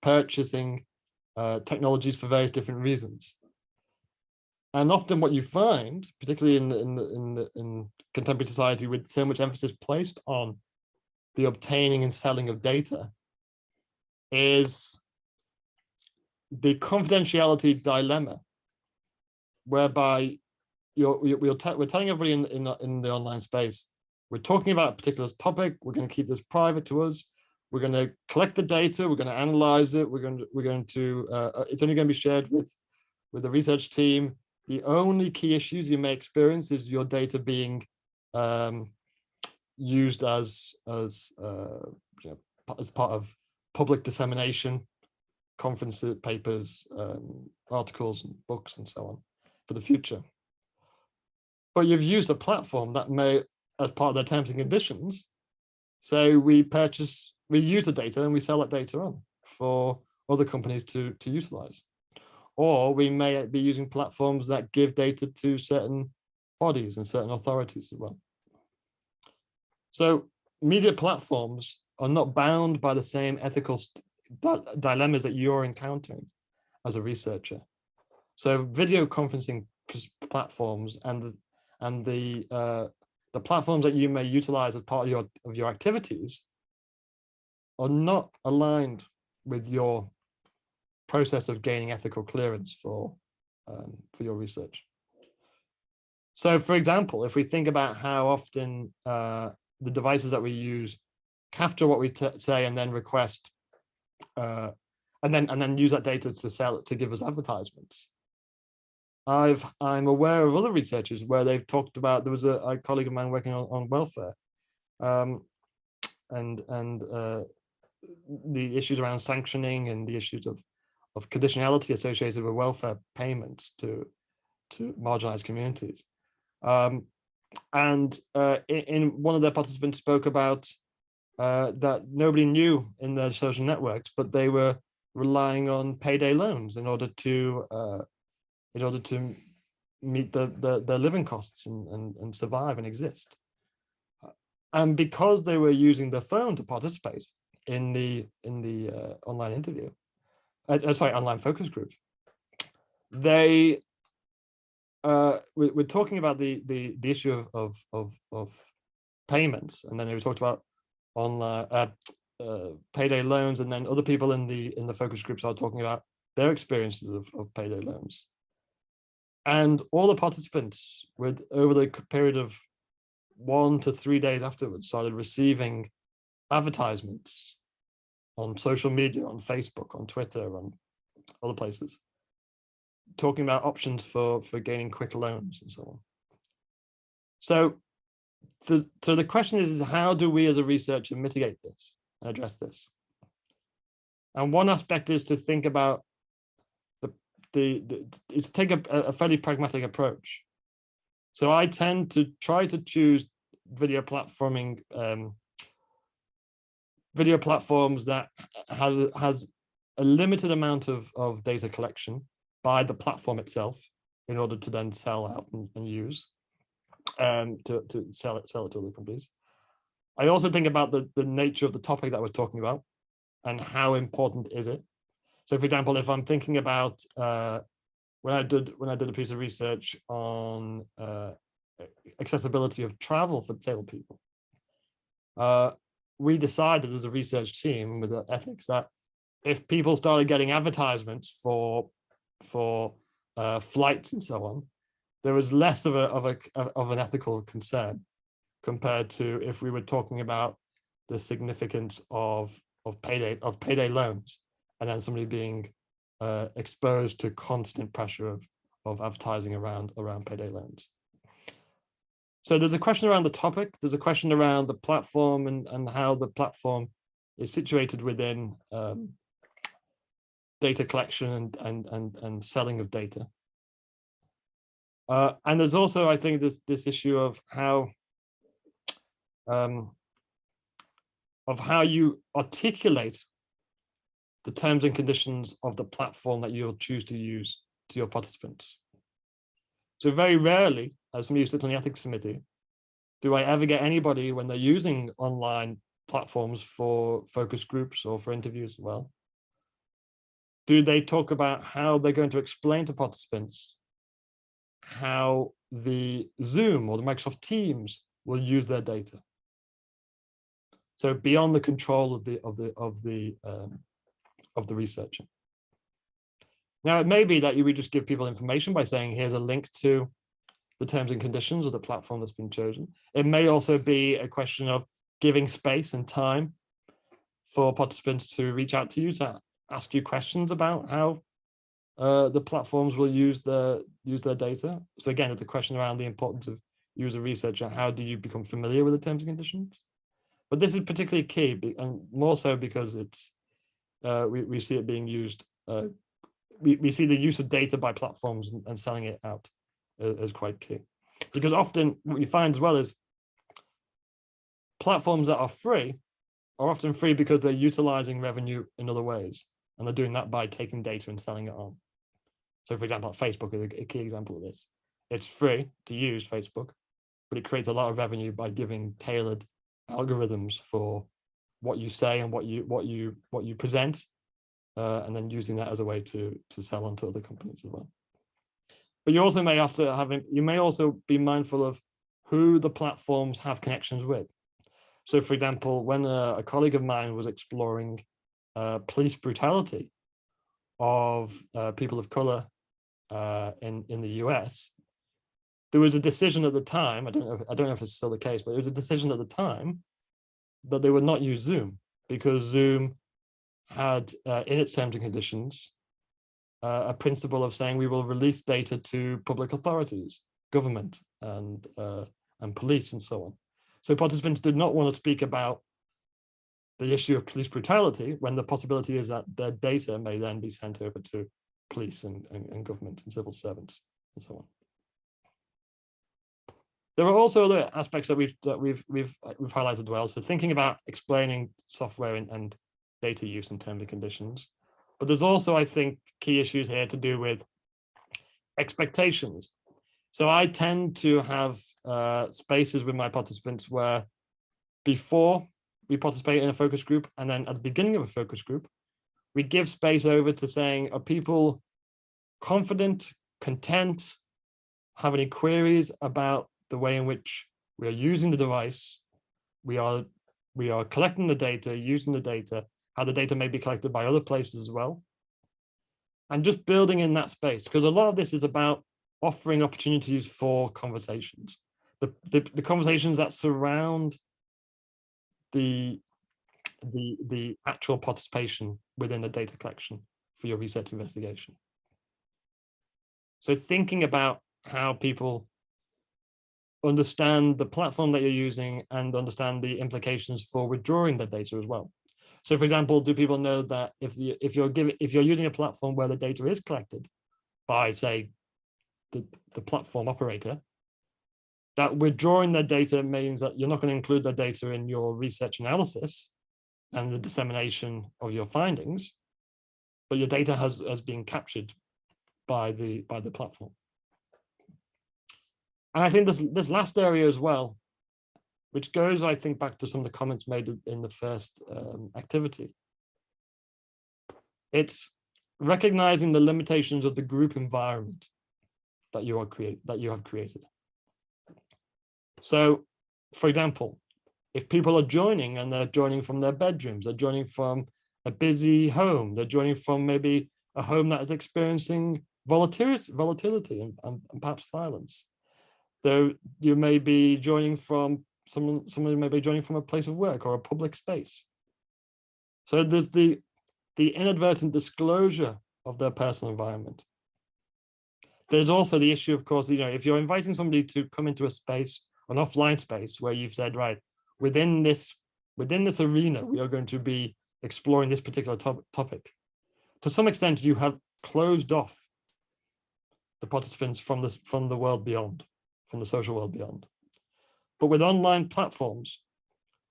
S1: purchasing technologies for various different reasons. And often what you find, particularly in contemporary society with so much emphasis placed on the obtaining and selling of data, is the confidentiality dilemma, whereby we're telling everybody in the online space, we're talking about a particular topic, we're going to keep this private to us, we're going to collect the data, we're going to analyze it, it's only going to be shared with the research team. The only key issues you may experience is your data being used as part of public dissemination, conferences, papers, articles, and books, and so on for the future. But you've used a platform that may, as part of their terms and conditions, say we use the data and we sell that data on for other companies to utilize. Or we may be using platforms that give data to certain bodies and certain authorities as well. So media platforms are not bound by the same ethical dilemmas that you're encountering as a researcher. So video conferencing platforms and the platforms that you may utilize as part of your activities are not aligned with your process of gaining ethical clearance for your research. So, for example, if we think about how often the devices that we use capture what we say and then request, and then use that data to sell it, to give us advertisements. I'm aware of other researchers where they've talked about, there was a colleague of mine working on welfare, and the issues around sanctioning and the issues of conditionality associated with welfare payments to marginalized communities. In one of their participants spoke about that nobody knew in their social networks, but they were relying on payday loans in order to meet their living costs and survive and exist. And because they were using their phone to participate in the online interview, online focus group, they we're talking about the issue of payments, and then we talked about online payday loans, and then other people in the focus groups are talking about their experiences of payday loans. And all the participants, over the period of 1 to 3 days afterwards, started receiving advertisements on social media, on Facebook, on Twitter, on other places, talking about options for gaining quick loans and so on. So the question is how do we as a researcher mitigate this and address this? And one aspect is to think about is to take a fairly pragmatic approach. So I tend to try to choose video platforms that has a limited amount of data collection by the platform itself in order to then sell out and use, to sell it to other companies. I also think about the nature of the topic that we're talking about and how important is it. So, for example, if I'm thinking about when I did a piece of research on accessibility of travel for disabled people, we decided as a research team with the ethics that if people started getting advertisements for flights and so on, there was less of an ethical concern compared to if we were talking about the significance of payday loans, and then somebody being exposed to constant pressure of advertising around payday loans. So there's a question around the topic. There's a question around the platform and how the platform is situated within data collection and selling of data. And there's also, I think, this issue of how you articulate the terms and conditions of the platform that you'll choose to use to your participants. So very rarely, as somebody who sits on the ethics committee, do I ever get anybody when they're using online platforms for focus groups or for interviews as well, do they talk about how they're going to explain to participants how the Zoom or the Microsoft Teams will use their data. So beyond the control of the researcher. Now, it may be that you would just give people information by saying, here's a link to the terms and conditions of the platform that's been chosen. It may also be a question of giving space and time for participants to reach out to you to ask you questions about how the platforms will use their data. So again, it's a question around the importance of you as a researcher. How do you become familiar with the terms and conditions? But this is particularly key, and more so because it's we see it being used. We see the use of data by platforms and selling it out as quite key, because often what you find as well is platforms that are often free because they're utilizing revenue in other ways, and they're doing that by taking data and selling it on. So, for example, Facebook is a key example of this. It's free to use Facebook, but it creates a lot of revenue by giving tailored algorithms for what you say and what you present, and then using that as a way to sell on to other companies as well. But you also may have to you may also be mindful of who the platforms have connections with. So, for example, when a colleague of mine was exploring police brutality of people of color in the US, there was a decision at the time. I don't know if it's still the case, but it was a decision at the time that they would not use Zoom, because Zoom had in its terms and conditions a principle of saying we will release data to public authorities, government, and police, and so on. So participants did not want to speak about the issue of police brutality when the possibility is that their data may then be sent over to police and government and civil servants and so on. There are also other aspects that we've highlighted as well. So thinking about explaining software and data use in terms and conditions. But there's also, I think, key issues here to do with expectations. So I tend to have spaces with my participants where before we participate in a focus group, and then at the beginning of a focus group, we give space over to saying, are people confident, content, have any queries about the way in which we are using the device, we are collecting the data, using the data, how the data may be collected by other places as well, and just building in that space, because a lot of this is about offering opportunities for conversations, the conversations that surround the actual participation within the data collection for your research investigation. So thinking about how people understand the platform that you're using and understand the implications for withdrawing the data as well. So, for example, do people know that if you're using a platform where the data is collected by, say, the platform operator, that withdrawing their data means that you're not going to include their data in your research analysis and the dissemination of your findings, but your data has been captured by the platform. And I think this last area as well, which goes, I think, back to some of the comments made in the first activity. It's recognizing the limitations of the group environment that you have created. So, for example, if people are joining and they're joining from their bedrooms, they're joining from a busy home, they're joining from maybe a home that is experiencing volatility and perhaps violence. Though you may be joining from someone may be joining from a place of work or a public space. So there's the inadvertent disclosure of their personal environment. There's also the issue, of course, if you're inviting somebody to come into a space, an offline space, where you've said, right, within this arena, we are going to be exploring this particular topic. To some extent, you have closed off the participants from the world beyond, from the social world beyond. But with online platforms,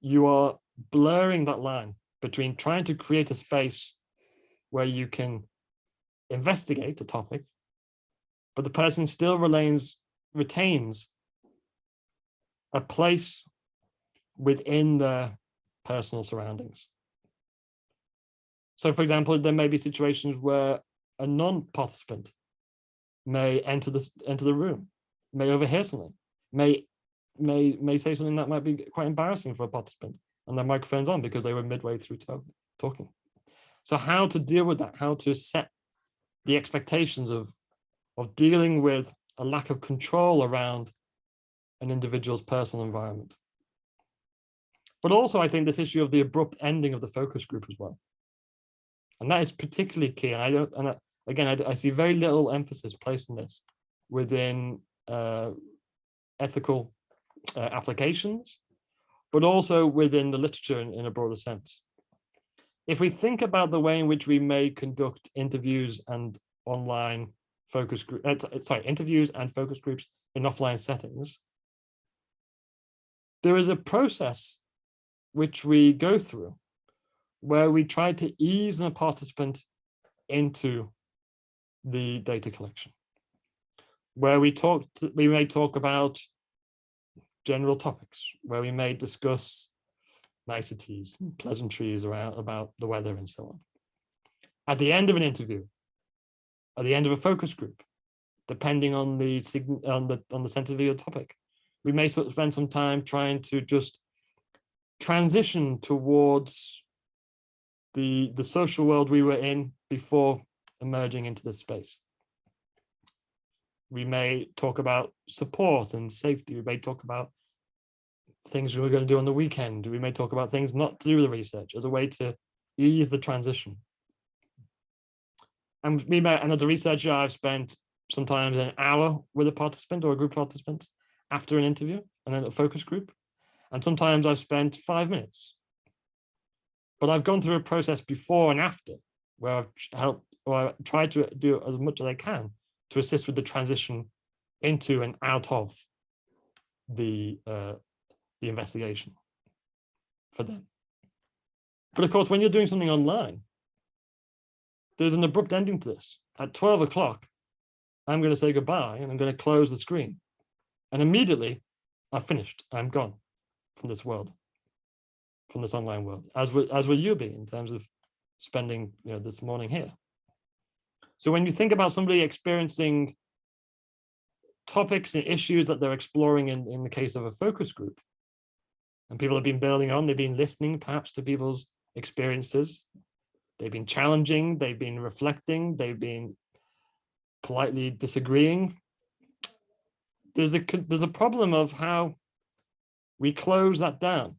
S1: you are blurring that line between trying to create a space where you can investigate a topic, but the person still retains a place within their personal surroundings. So, for example, there may be situations where a non-participant may enter the room, may overhear something, may say something that might be quite embarrassing for a participant, and their microphone's on because they were midway through talking. So how to deal with that, how to set the expectations of dealing with a lack of control around an individual's personal environment. But also, I think this issue of the abrupt ending of the focus group as well. And that is particularly key. And I see very little emphasis placed on this within ethical applications, but also within the literature in a broader sense. If we think about the way in which we may conduct interviews and online focus group, interviews and focus groups in offline settings, there is a process which we go through where we try to ease a participant into the data collection, where we may talk about general topics, where we may discuss niceties, pleasantries about the weather and so on. At the end of an interview, at the end of a focus group, depending on the sensitivity of the topic, we may sort of spend some time trying to just transition towards the social world we were in before emerging into this space. We may talk about support and safety. We may talk about things we were going to do on the weekend. We may talk about things not to do with the research as a way to ease the transition. And as a researcher, I've spent sometimes an hour with a participant or a group of participants after an interview and then a focus group. And sometimes I've spent 5 minutes. But I've gone through a process before and after where I've helped, or I try to do as much as I can to assist with the transition into and out of the investigation for them. But of course, when you're doing something online, there's an abrupt ending to this. At 12 o'clock, I'm going to say goodbye and I'm going to close the screen. And immediately, I've finished. I'm gone from this world, from this online world, as will you be in terms of spending this morning here. So when you think about somebody experiencing topics and issues that they're exploring in the case of a focus group, and people have been building on, they've been listening perhaps to people's experiences, they've been challenging, they've been reflecting, they've been politely disagreeing. There's a problem of how we close that down,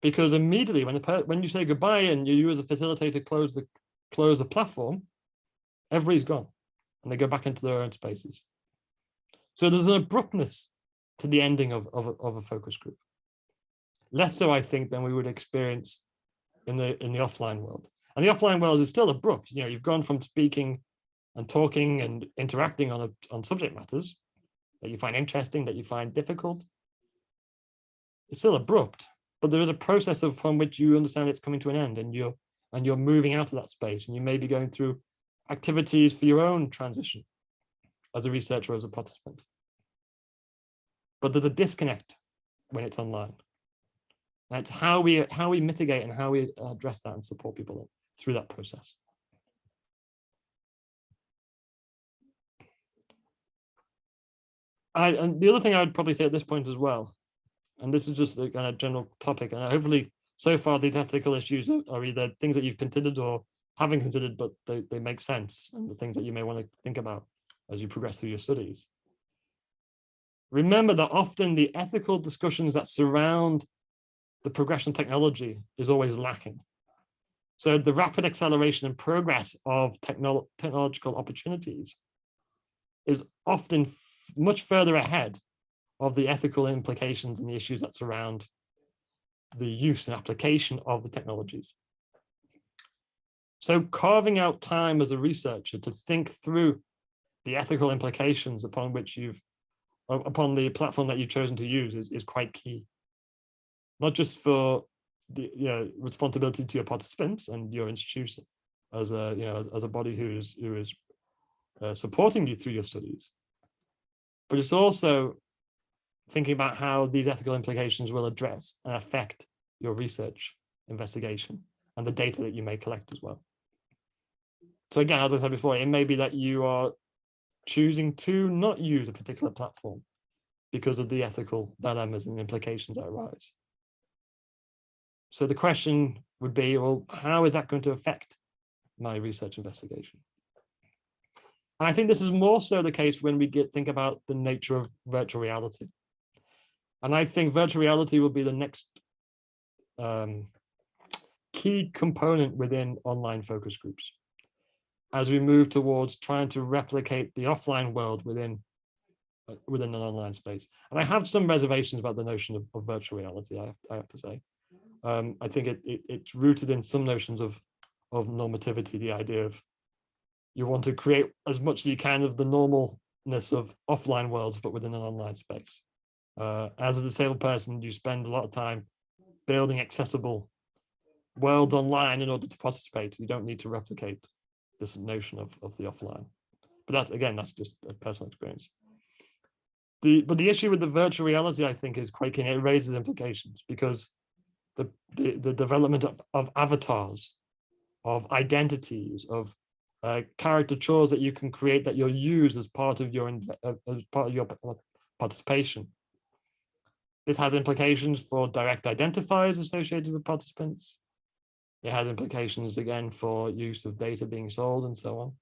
S1: because immediately when you say goodbye and you as a facilitator close the platform, everybody's gone and they go back into their own spaces. So there's an abruptness to the ending of a focus group. Less so, I think, than we would experience in the offline world. And the offline world is still abrupt. You've gone from speaking and talking and interacting on subject matters that you find interesting, that you find difficult. It's still abrupt, but there is a process upon which you understand it's coming to an end, and you're moving out of that space, and you may be going through activities for your own transition as a researcher, as a participant. But there's a disconnect when it's online. And it's how we mitigate and how we address that and support people through that process. And the other thing I would probably say at this point as well, and this is just a kind of general topic, and hopefully so far these ethical issues are either things that you've considered or haven't considered, but they make sense, and the things that you may want to think about as you progress through your studies. Remember that often the ethical discussions that surround the progression of technology is always lacking. So the rapid acceleration and progress of technological opportunities is often much further ahead of the ethical implications and the issues that surround the use and application of the technologies. So carving out time as a researcher to think through the ethical implications upon the platform that you've chosen to use is quite key. Not just for the responsibility to your participants and your institution as a body who is supporting you through your studies, but it's also thinking about how these ethical implications will address and affect your research investigation and the data that you may collect as well. So again, as I said before, it may be that you are choosing to not use a particular platform because of the ethical dilemmas and implications that arise. So the question would be, well, how is that going to affect my research investigation? And I think this is more so the case when we think about the nature of virtual reality. And I think virtual reality will be the next key component within online focus groups as we move towards trying to replicate the offline world within an online space. And I have some reservations about the notion of virtual reality, I have to say. I think it's rooted in some notions of normativity, the idea of you want to create as much as you can of the normalness of offline worlds, but within an online space. As a disabled person, you spend a lot of time building accessible worlds online in order to participate. You don't need to replicate this notion of the offline. But that's just a personal experience. But the issue with the virtual reality, I think, is quite key. It raises implications because the development of avatars, of identities, of caricatures that you can create that you'll use as part of your participation. This has implications for direct identifiers associated with participants. It has implications, again, for use of data being sold and so on.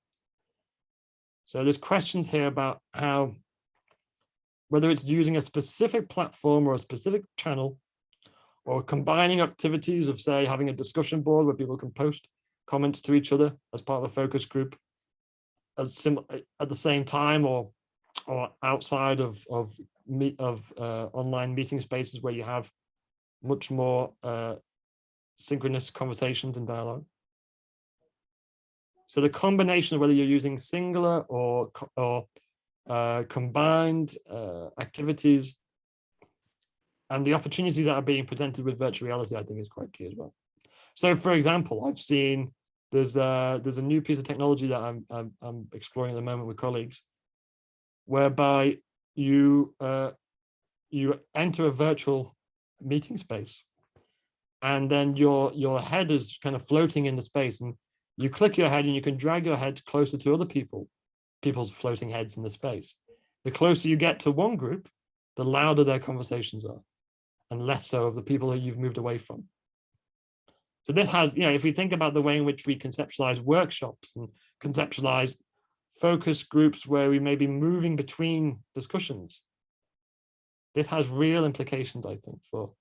S1: So there's questions here about how, whether it's using a specific platform or a specific channel, or combining activities of, say, having a discussion board where people can post comments to each other as part of a focus group at the same time, or outside of online meeting spaces where you have much more synchronous conversations and dialogue. So the combination of whether you're using singular or combined activities and the opportunities that are being presented with virtual reality, I think, is quite key as well. So, for example, I've seen there's a new piece of technology that I'm exploring at the moment with colleagues, whereby you enter a virtual meeting space, and then your head is kind of floating in the space, and you click your head and you can drag your head closer to other people's floating heads in the space. The closer you get to one group, the louder their conversations are, and less so of the people who you've moved away from. So this has, if we think about the way in which we conceptualize workshops and conceptualize focus groups where we may be moving between discussions, this has real implications, I think, for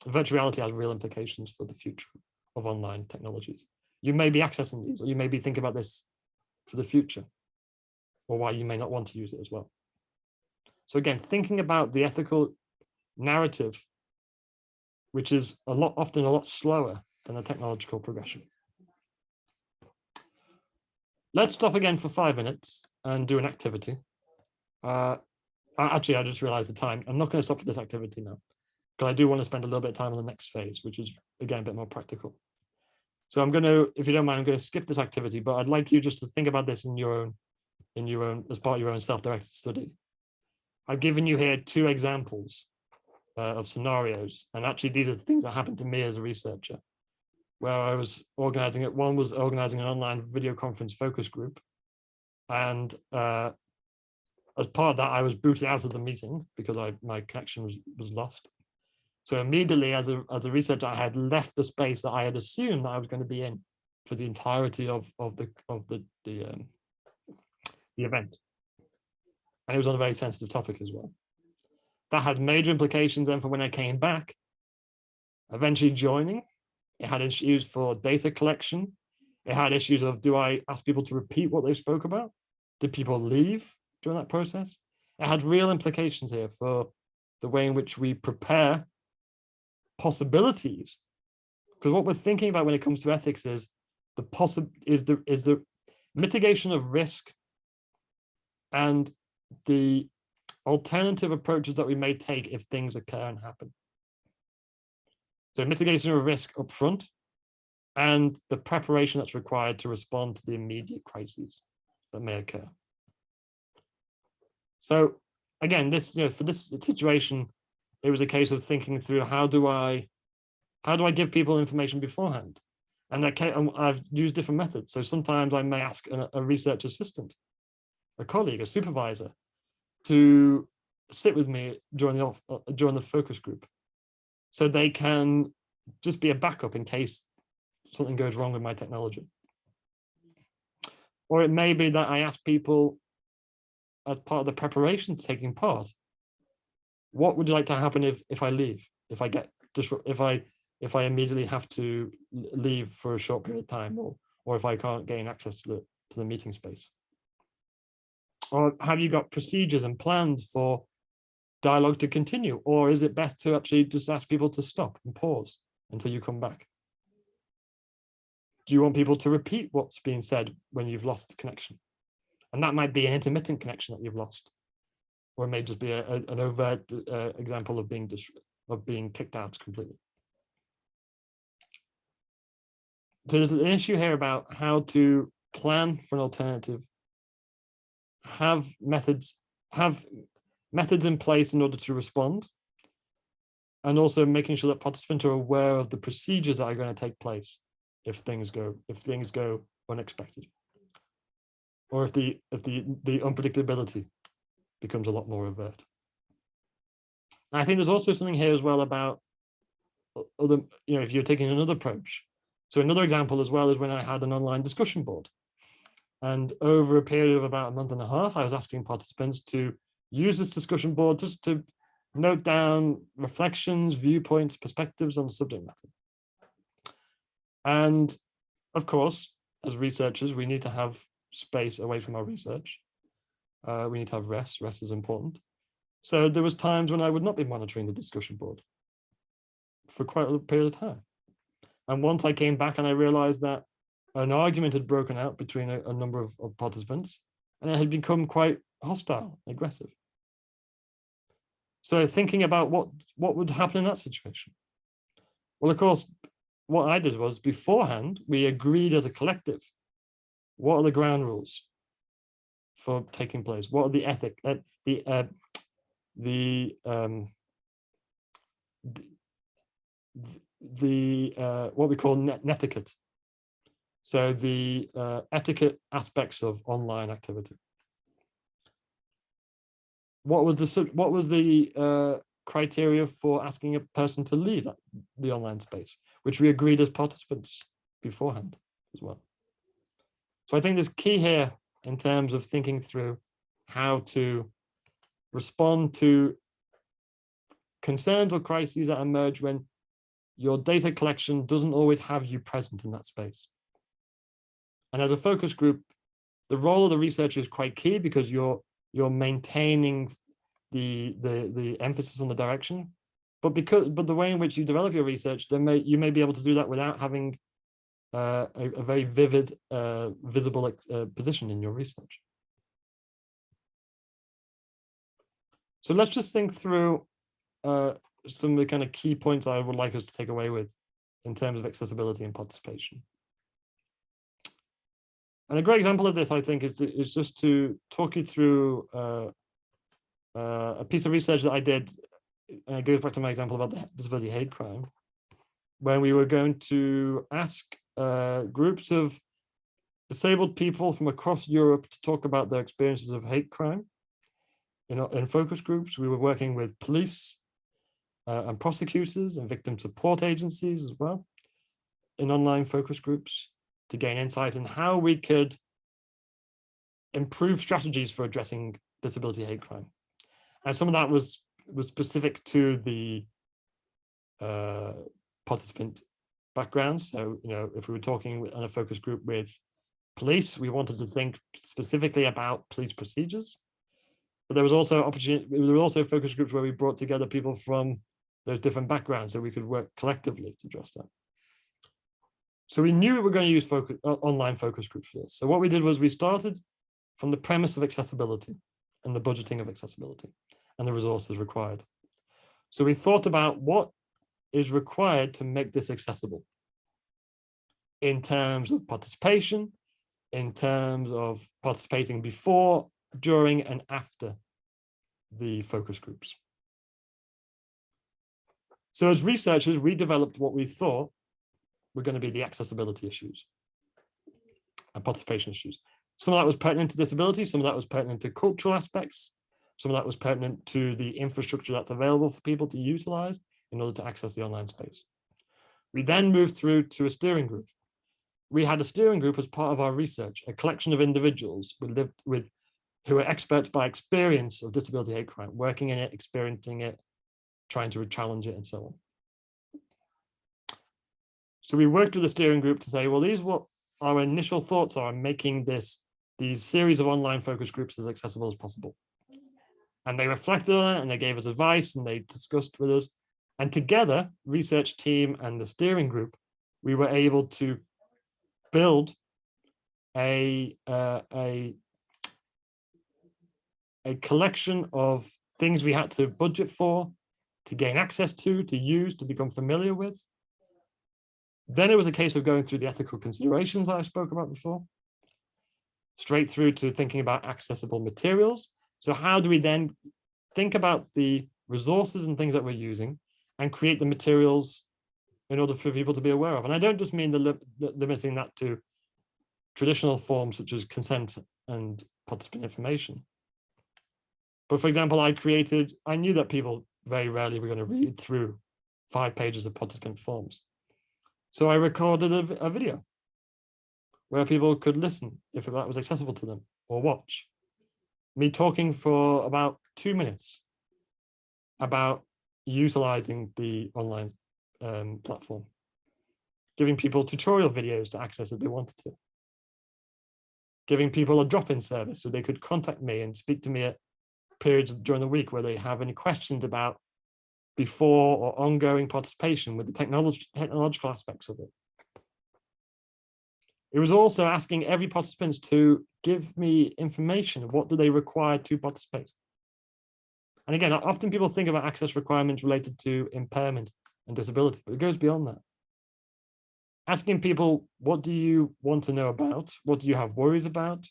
S1: virtual reality has real implications for the future of online technologies. You may be accessing these, or you may be thinking about this for the future, or why you may not want to use it as well. So again, thinking about the ethical narrative, which is often a lot slower than the technological progression. Let's stop again for 5 minutes and do an activity. Actually, I just realized the time. I'm not going to stop for this activity now, because I do want to spend a little bit of time on the next phase, which is, again, a bit more practical. So I'm going to, if you don't mind, I'm going to skip this activity, but I'd like you just to think about this in your own, as part of your own self-directed study. I've given you here 2 examples of scenarios, and actually these are the things that happened to me as a researcher, where I was organizing it. One was organizing an online video conference focus group, and as part of that, I was booted out of the meeting because my connection was lost. So immediately, as a researcher, I had left the space that I had assumed that I was going to be in for the entirety of the event. And it was on a very sensitive topic as well. That had major implications then for when I came back, eventually joining. It had issues for data collection. It had issues of, do I ask people to repeat what they spoke about? Did people leave during that process? It had real implications here for the way in which we prepare possibilities. Because what we're thinking about when it comes to ethics is the mitigation of risk and the alternative approaches that we may take if things occur and happen. So mitigation of risk up front and the preparation that's required to respond to the immediate crises that may occur. So again, this, for this situation, it was a case of thinking through how do I give people information beforehand? And I've used different methods. So sometimes I may ask a research assistant, a colleague, a supervisor, to sit with me during the focus group, so they can just be a backup in case something goes wrong with my technology. Or it may be that I ask people as part of the preparation taking part, what would you like to happen if I leave, if I immediately have to leave for a short period of time, or if I can't gain access to the meeting space? Or have you got procedures and plans for dialogue to continue? Or is it best to actually just ask people to stop and pause until you come back? Do you want people to repeat what's being said when you've lost connection? And that might be an intermittent connection that you've lost, or it may just be an overt example of being kicked out completely. So there's an issue here about how to plan for an alternative, have methods in place in order to respond, and also making sure that participants are aware of the procedures that are going to take place if things go unexpected, or if the unpredictability becomes a lot more overt. And I think there's also something here as well about other, if you're taking another approach. So another example as well is when I had an online discussion board. And over a period of about a month and a half, I was asking participants to use this discussion board just to note down reflections, viewpoints, perspectives on the subject matter. And of course, as researchers, we need to have space away from our research. We need to have rest. Rest is important. So there was times when I would not be monitoring the discussion board for quite a period of time. And once I came back and I realized that an argument had broken out between a number of participants, and it had become quite hostile, aggressive. So thinking about what would happen in that situation. Well, of course, what I did was beforehand, we agreed as a collective, what are the ground rules for taking place? What are the ethic, what we call netiquette. So the etiquette aspects of online activity. What was the criteria for asking a person to leave the online space, which we agreed as participants beforehand as well. So I think there's key here in terms of thinking through how to respond to concerns or crises that emerge when your data collection doesn't always have you present in that space. And as a focus group, the role of the researcher is quite key because you're maintaining the emphasis on the direction, but the way in which you develop your research, you may be able to do that without having a very vivid, visible position in your research. So let's just think through some of the kind of key points I would like us to take away with in terms of accessibility and participation. And a great example of this, I think, is just to talk you through a piece of research that I did, and it goes back to my example about the disability hate crime, when we were going to ask groups of disabled people from across Europe to talk about their experiences of hate crime. In focus groups, we were working with police and prosecutors and victim support agencies as well in online focus groups. to gain insight in how we could improve strategies for addressing disability hate crime. And some of that was specific to the participant backgrounds. So, if we were talking on a focus group with police, we wanted to think specifically about police procedures. But there was also focus groups where we brought together people from those different backgrounds so we could work collectively to address that. So we knew we were going to use online focus groups for this. So what we did was we started from the premise of accessibility and the budgeting of accessibility and the resources required. So we thought about what is required to make this accessible in terms of participation, in terms of participating before, during, and after the focus groups. So as researchers, we developed what we thought were going to be the accessibility issues and participation issues. Some of that was pertinent to disability, some of that was pertinent to cultural aspects, some of that was pertinent to the infrastructure that's available for people to utilize in order to access the online space. We then moved through to a steering group. We had a steering group as part of our research, a collection of individuals who are experts by experience of disability hate crime, working in it, experiencing it, trying to challenge it, and so on. So we worked with the steering group to say, well, these are what our initial thoughts are on making these series of online focus groups as accessible as possible. And they reflected on it, and they gave us advice, and they discussed with us. And together, research team and the steering group, we were able to build a collection of things we had to budget for, to gain access to use, to become familiar with. Then it was a case of going through the ethical considerations that I spoke about before, straight through to thinking about accessible materials. So how do we then think about the resources and things that we're using and create the materials in order for people to be aware of? And I don't just mean limiting that to traditional forms such as consent and participant information. But for example, I knew that people very rarely were going to read through 5 pages of participant forms. So I recorded a video where people could listen if that was accessible to them, or watch me talking for about 2 minutes about utilizing the online platform, giving people tutorial videos to access if they wanted to, giving people a drop-in service so they could contact me and speak to me at periods during the week where they have any questions about before or ongoing participation with the technological aspects of it. It was also asking every participant to give me information. What do they require to participate? And again, often people think about access requirements related to impairment and disability, but it goes beyond that. Asking people, what do you want to know about? What do you have worries about?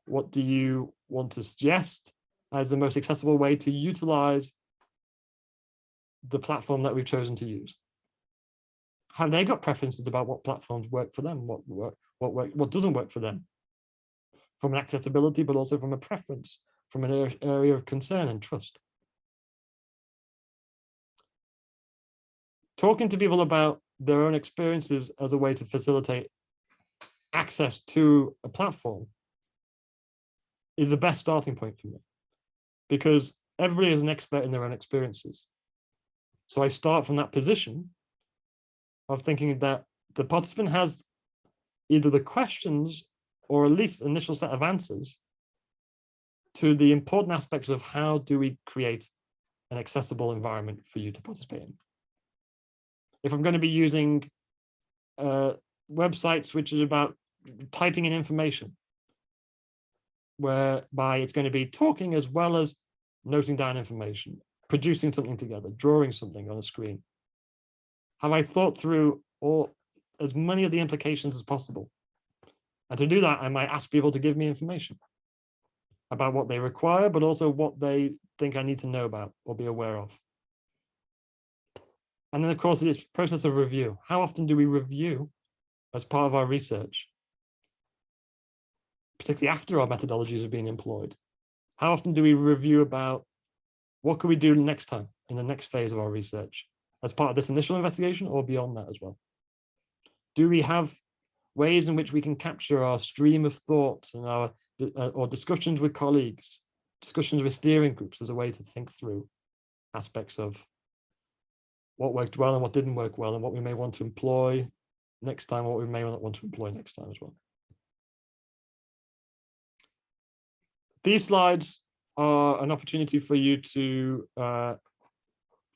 S1: What do you want to suggest as the most accessible way to utilize the platform that we've chosen to use? Have they got preferences about what platforms work for them, what doesn't work for them, from an accessibility, but also from a preference, from an area of concern and trust? Talking to people about their own experiences as a way to facilitate access to a platform is the best starting point for me, because everybody is an expert in their own experiences. So I start from that position of thinking that the participant has either the questions or at least initial set of answers to the important aspects of how do we create an accessible environment for you to participate in. If I'm going to be using websites which is about typing in information, whereby it's going to be talking as well as noting down information, producing something together, drawing something on a screen, have I thought through as many of the implications as possible? And to do that, I might ask people to give me information about what they require, but also what they think I need to know about or be aware of. And then, of course, it's a process of review. How often do we review as part of our research, particularly after our methodologies have been employed? How often do we review about what could we do next time in the next phase of our research as part of this initial investigation or beyond that as well? Do we have ways in which we can capture our stream of thoughts and our or discussions with colleagues, discussions with steering groups as a way to think through aspects of what worked well and what didn't work well, and what we may want to employ next time, what we may not want to employ next time as well. These slides are an opportunity for you to kind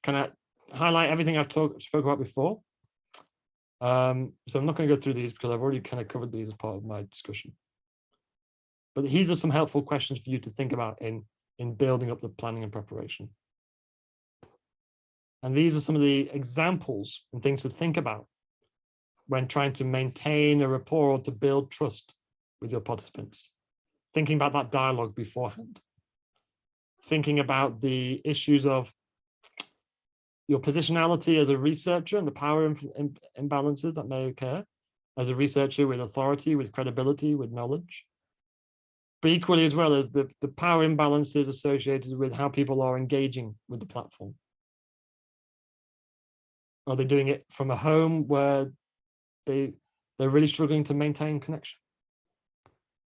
S1: of highlight everything I've spoke about before. So I'm not going to go through these because I've already kind of covered these as part of my discussion. But these are some helpful questions for you to think about in building up the planning and preparation. And these are some of the examples and things to think about when trying to maintain a rapport or to build trust with your participants. Thinking about that dialogue beforehand. Thinking about the issues of your positionality as a researcher and the power imbalances that may occur as a researcher with authority, with credibility, with knowledge. But equally as well as the power imbalances associated with how people are engaging with the platform. Are they doing it from a home where they're really struggling to maintain connection?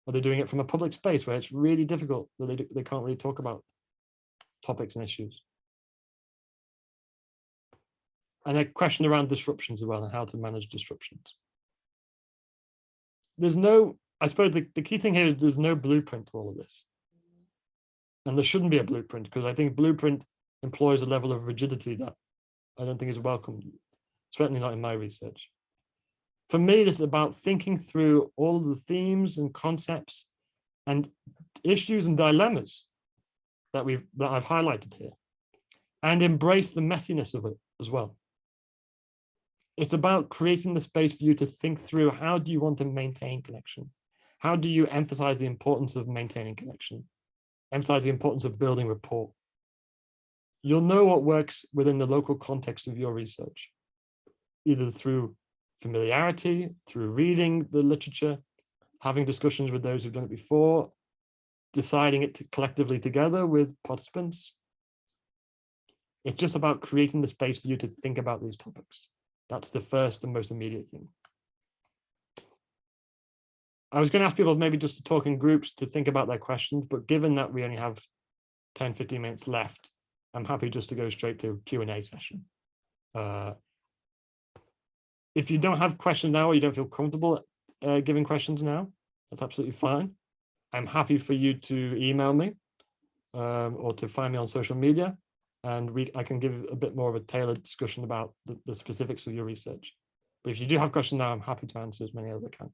S1: Are they doing it from a public space where it's really difficult, that they can't really talk about topics and issues? And a question around disruptions as well, and how to manage disruptions. There's no, I suppose the key thing here is there's no blueprint to all of this. And there shouldn't be a blueprint, because I think blueprint employs a level of rigidity that I don't think is welcome, certainly not in my research. For me, this is about thinking through all of the themes and concepts and issues and dilemmas that I've highlighted here, and embrace the messiness of it as well. It's about creating the space for you to think through, how do you want to maintain connection? How do you emphasize the importance of maintaining connection? Emphasize the importance of building rapport. You'll know what works within the local context of your research, either through familiarity, through reading the literature, having discussions with those who've done it before, deciding it collectively together with participants. It's just about creating the space for you to think about these topics. That's the first and most immediate thing. I was going to ask people maybe just to talk in groups to think about their questions, but given that we only have 10, 15 minutes left, I'm happy just to go straight to Q&A session. If you don't have questions now, or you don't feel comfortable giving questions now, that's absolutely fine. I'm happy for you to email me or to find me on social media, and I can give a bit more of a tailored discussion about the specifics of your research. But if you do have questions now, I'm happy to answer as many as I can.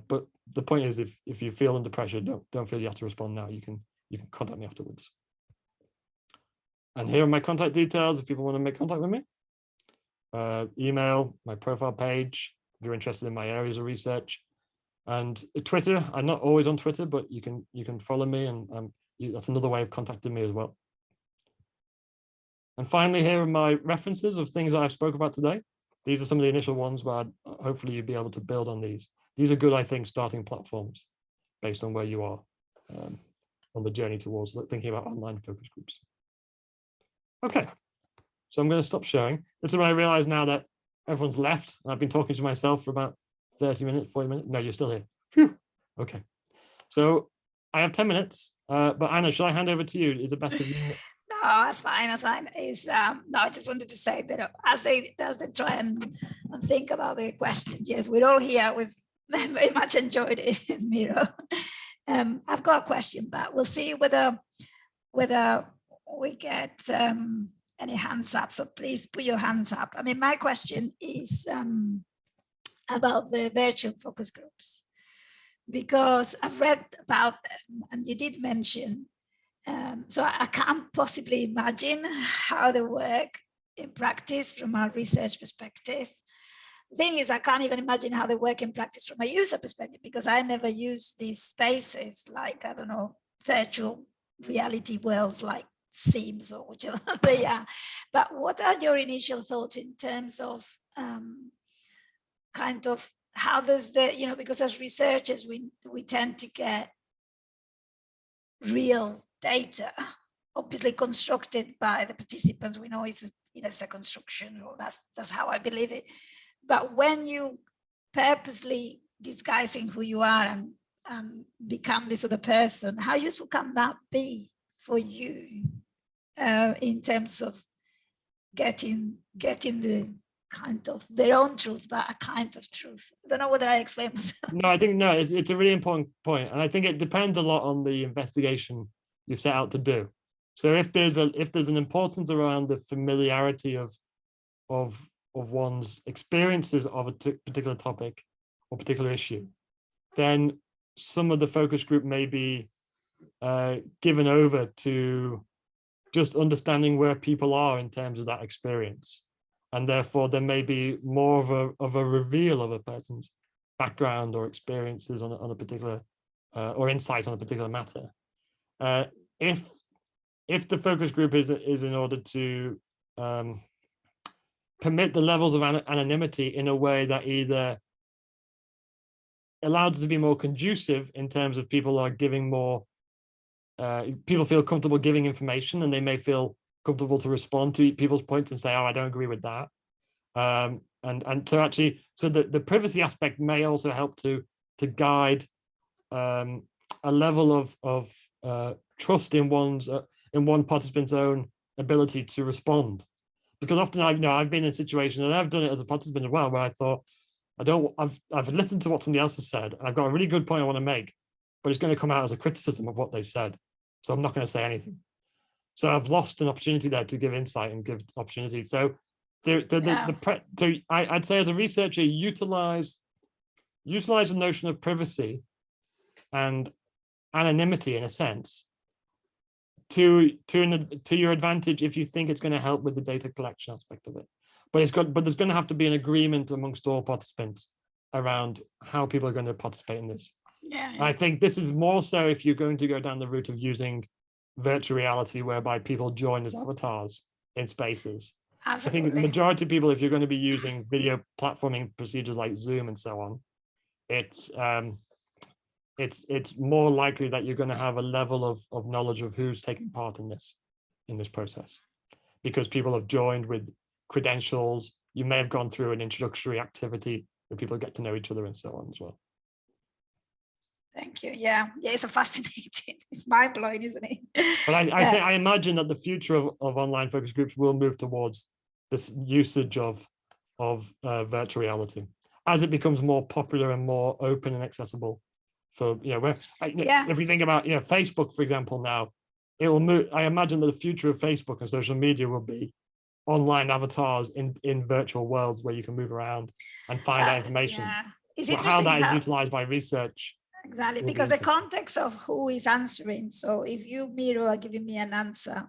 S1: But the point is, if you feel under pressure, don't feel you have to respond now. You can contact me afterwards. And here are my contact details if people want to make contact with me. Email, my profile page, if you're interested in my areas of research. And Twitter, I'm not always on Twitter, but you can follow me, and that's another way of contacting me as well. And finally, here are my references of things that I've spoke about today. These are some of the initial ones, but hopefully you'll be able to build on these. These are good, I think, starting platforms based on where you are on the journey towards thinking about online focus groups. Okay, so I'm going to stop sharing. This is when I realize now that everyone's left, and I've been talking to myself for about 30 minutes, 40 minutes. No, you're still here. Phew. Okay, so I have 10 minutes, but Anna, should I hand over to you? Is it best if you?
S2: No, that's fine. That's fine. No, I just wanted to say that as they try and think about the questions, yes, we're all here. We've very much enjoyed it, Miro. I've got a question, but we'll see whether we get any hands up. So please put your hands up. I mean, my question is about the virtual focus groups, because I've read about them, and you did mention. So I can't possibly imagine how they work in practice from a research perspective. The thing is, I can't even imagine how they work in practice from a user perspective, because I never use these spaces like, I don't know, virtual reality worlds like Sims or whichever. But yeah, but what are your initial thoughts in terms of kind of how does the, because as researchers, we tend to get real data, obviously constructed by the participants. We know it's a construction, or that's how I believe it. But when you purposely disguising who you are and become this other person, how useful can that be for you in terms of getting the kind of their own truth, but a kind of truth? I don't know whether I explained myself.
S1: No, I think it's a really important point, and I think it depends a lot on the investigation you've set out to do. So if there's an importance around the familiarity of one's experiences of a particular topic or particular issue, then some of the focus group may be given over to just understanding where people are in terms of that experience. And therefore there may be more of a reveal of a person's background or experiences on a particular or insight on a particular matter. If the focus group is in order to permit the levels of anonymity in a way that either allows it to be more conducive in terms of people are giving more, people feel comfortable giving information, and they may feel comfortable to respond to people's points and say, oh, I don't agree with that. And so actually, so the privacy aspect may also help to guide a level of trust in one participant's own ability to respond. Because often I've been in situations, and I've done it as a participant as well, where I thought, I've listened to what somebody else has said, and I've got a really good point I want to make, but it's going to come out as a criticism of what they've said. So I'm not going to say anything. So I've lost an opportunity there to give insight and give opportunity. So I'd say as a researcher, utilize the notion of privacy and anonymity in a sense to your advantage if you think it's going to help with the data collection aspect of it. But there's going to have to be an agreement amongst all participants around how people are going to participate in this.
S2: Yeah.
S1: I think this is more so if you're going to go down the route of using virtual reality, whereby people join as avatars in spaces.
S2: Absolutely.
S1: I think the majority of people, if you're going to be using video platforming procedures like Zoom and so on, it's more likely that you're going to have a level of knowledge of who's taking part in this process, because people have joined with credentials. You may have gone through an introductory activity where people get to know each other and so on as well.
S2: Thank you. Yeah, it's a fascinating. It's mind blowing, isn't it?
S1: But I imagine that the future of online focus groups will move towards this usage of virtual reality as it becomes more popular and more open and accessible. For if we think about Facebook, for example, now it will move. I imagine that the future of Facebook and social media will be online avatars in virtual worlds where you can move around and find out information.
S2: Yeah.
S1: How that is utilized by research.
S2: Exactly, because the context of who is answering. So if you, Miro, are giving me an answer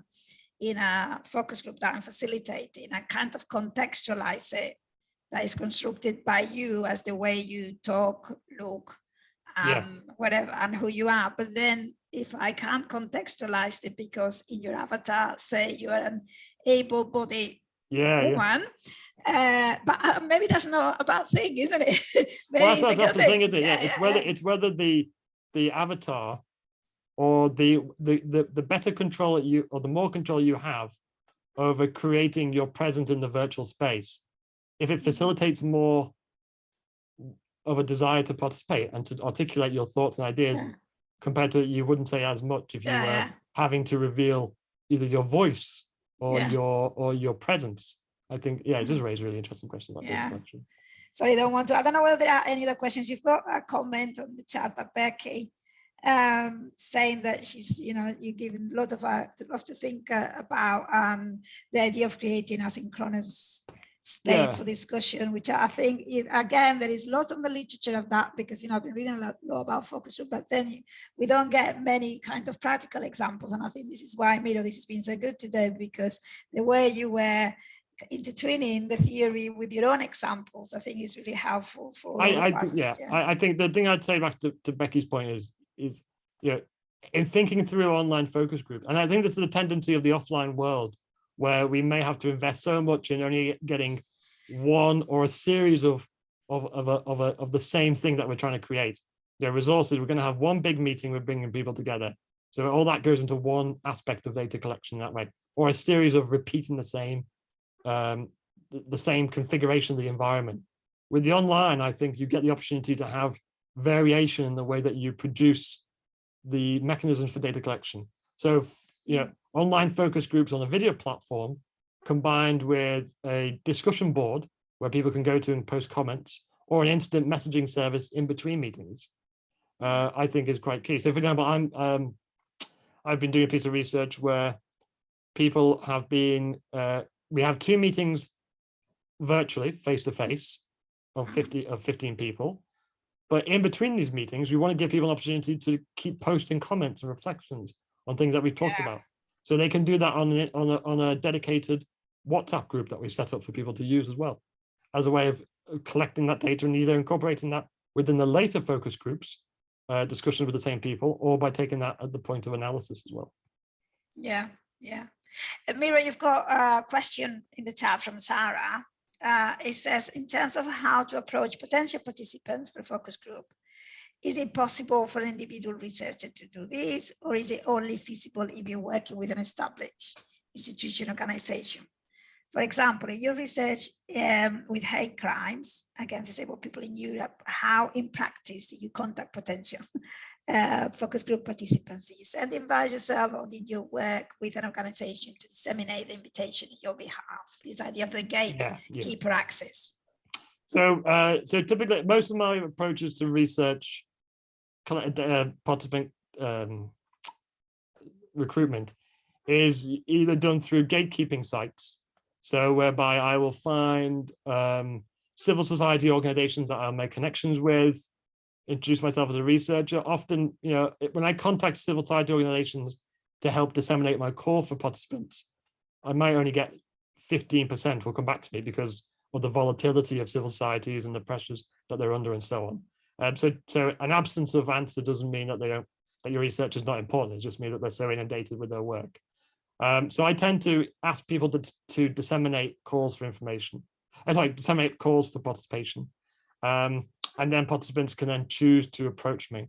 S2: in a focus group that I'm facilitating, I kind of contextualize it, that is constructed by you as the way you talk, look, whatever, and who you are. But then if I can't contextualize it because in your avatar, say you are an able-bodied woman, but maybe that's not a bad thing, isn't it?
S1: Well, that's the thing, isn't it? It's whether the avatar or the better control you, or the more control you have over creating your presence in the virtual space, if it facilitates more of a desire to participate and to articulate your thoughts and ideas, compared to, you wouldn't say as much if you were having to reveal either your voice or your presence. I think, it does raise a really interesting question about data collection.
S2: Sorry, I don't know whether there are any other questions. You've got a comment on the chat by Becky saying that she's, you're giving a lot to think about the idea of creating asynchronous space for discussion, which I think, again, there is lots of the literature of that, because, I've been reading a lot about focus group, but then we don't get many kind of practical examples. And I think this is why, Miro, this has been so good today, because the way you were intertwining the theory with your own examples, I think is really helpful for
S1: I think the thing I'd say back to Becky's point is in thinking through online focus groups, and I think this is a tendency of the offline world, where we may have to invest so much in only getting one or a series of the same thing that we're trying to create. Resources, we're going to have one big meeting, we're bringing people together. So all that goes into one aspect of data collection that way, or a series of repeating the same configuration of the environment. With the online, I think you get the opportunity to have variation in the way that you produce the mechanisms for data collection. So, online focus groups on a video platform combined with a discussion board where people can go to and post comments, or an instant messaging service in between meetings, I think is quite key. So, for example, I've been doing a piece of research where people have been, we have 2 meetings virtually, face-to-face, of 15 people. But in between these meetings, we want to give people an opportunity to keep posting comments and reflections on things that we've talked about. So they can do that on a dedicated WhatsApp group that we've set up for people to use as well, as a way of collecting that data and either incorporating that within the later focus groups, discussions with the same people, or by taking that at the point of analysis as well.
S2: Yeah. Miro, you've got a question in the chat from Sarah. It says, in terms of how to approach potential participants for a focus group, is it possible for an individual researcher to do this, or is it only feasible if you're working with an established institution organization? For example, in your research with hate crimes against disabled people in Europe, how in practice do you contact potential focus group participants? Did you send invites yourself, or did you work with an organization to disseminate the invitation on your behalf? This idea of the gatekeeper access.
S1: So, so typically, most of my approaches to research participant recruitment is either done through gatekeeping sites. So whereby I will find civil society organizations that I'll make connections with, introduce myself as a researcher. Often, when I contact civil society organizations to help disseminate my call for participants, I might only get 15% will come back to me because of the volatility of civil societies and the pressures that they're under and so on. So an absence of answer doesn't mean that that your research is not important. It just means that they're so inundated with their work. So I tend to ask people to disseminate calls for information. Disseminate calls for participation. And then participants can then choose to approach me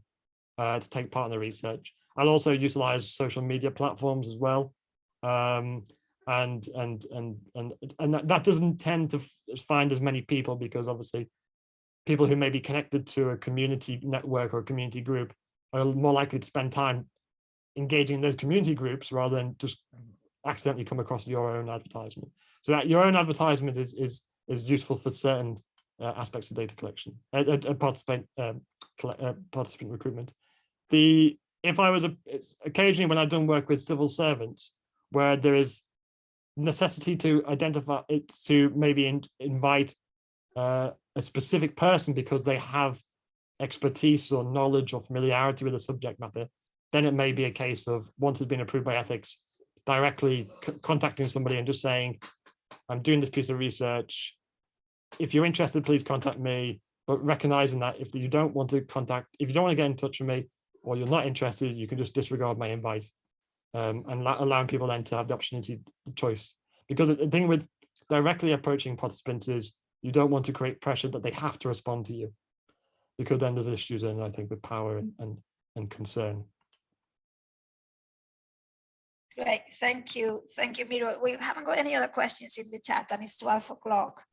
S1: to take part in the research. I'll also utilize social media platforms as well. And that doesn't tend to find as many people, because obviously people who may be connected to a community network or a community group are more likely to spend time engaging in those community groups rather than just accidentally come across your own advertisement. So that your own advertisement is useful for certain aspects of data collection, participant recruitment. Occasionally when I've done work with civil servants where there is necessity to identify it, to maybe invite a specific person because they have expertise or knowledge or familiarity with the subject matter, then it may be a case of, once it's been approved by ethics, directly contacting somebody and just saying, I'm doing this piece of research. If you're interested, please contact me. But recognizing that if you don't want to get in touch with me, or you're not interested, you can just disregard my invite, and allowing people then to have the opportunity, the choice. Because the thing with directly approaching participants is you don't want to create pressure that they have to respond to you, because then there's issues, and I think with power and concern.
S2: Great, thank you, Miro. We haven't got any other questions in the chat, and it's 12 o'clock.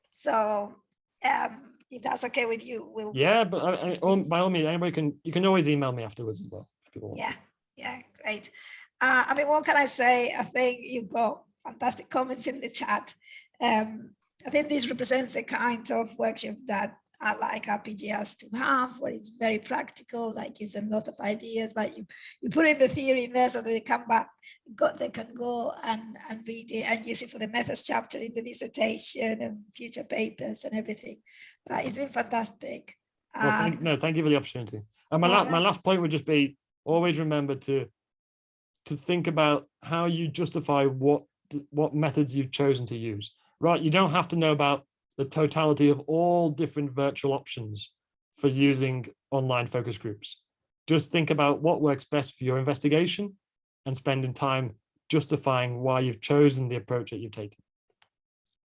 S2: So if that's okay with you, we'll.
S1: Yeah, but by all means, you can always email me afterwards as well. If people want.
S2: Yeah, great. What can I say? I think you've got fantastic comments in the chat. I think this represents the kind of workshop that I like RPGs to have, where it's very practical, like gives them a lot of ideas, but you put in the theory in there so that they come back, they can go and read it and use it for the methods chapter in the dissertation and future papers and everything. But it's been fantastic.
S1: Well, thank you for the opportunity. And my last point would just be, always remember to think about how you justify what methods you've chosen to use. Right, you don't have to know about the totality of all different virtual options for using online focus groups. Just think about what works best for your investigation and spending time justifying why you've chosen the approach that you've taken.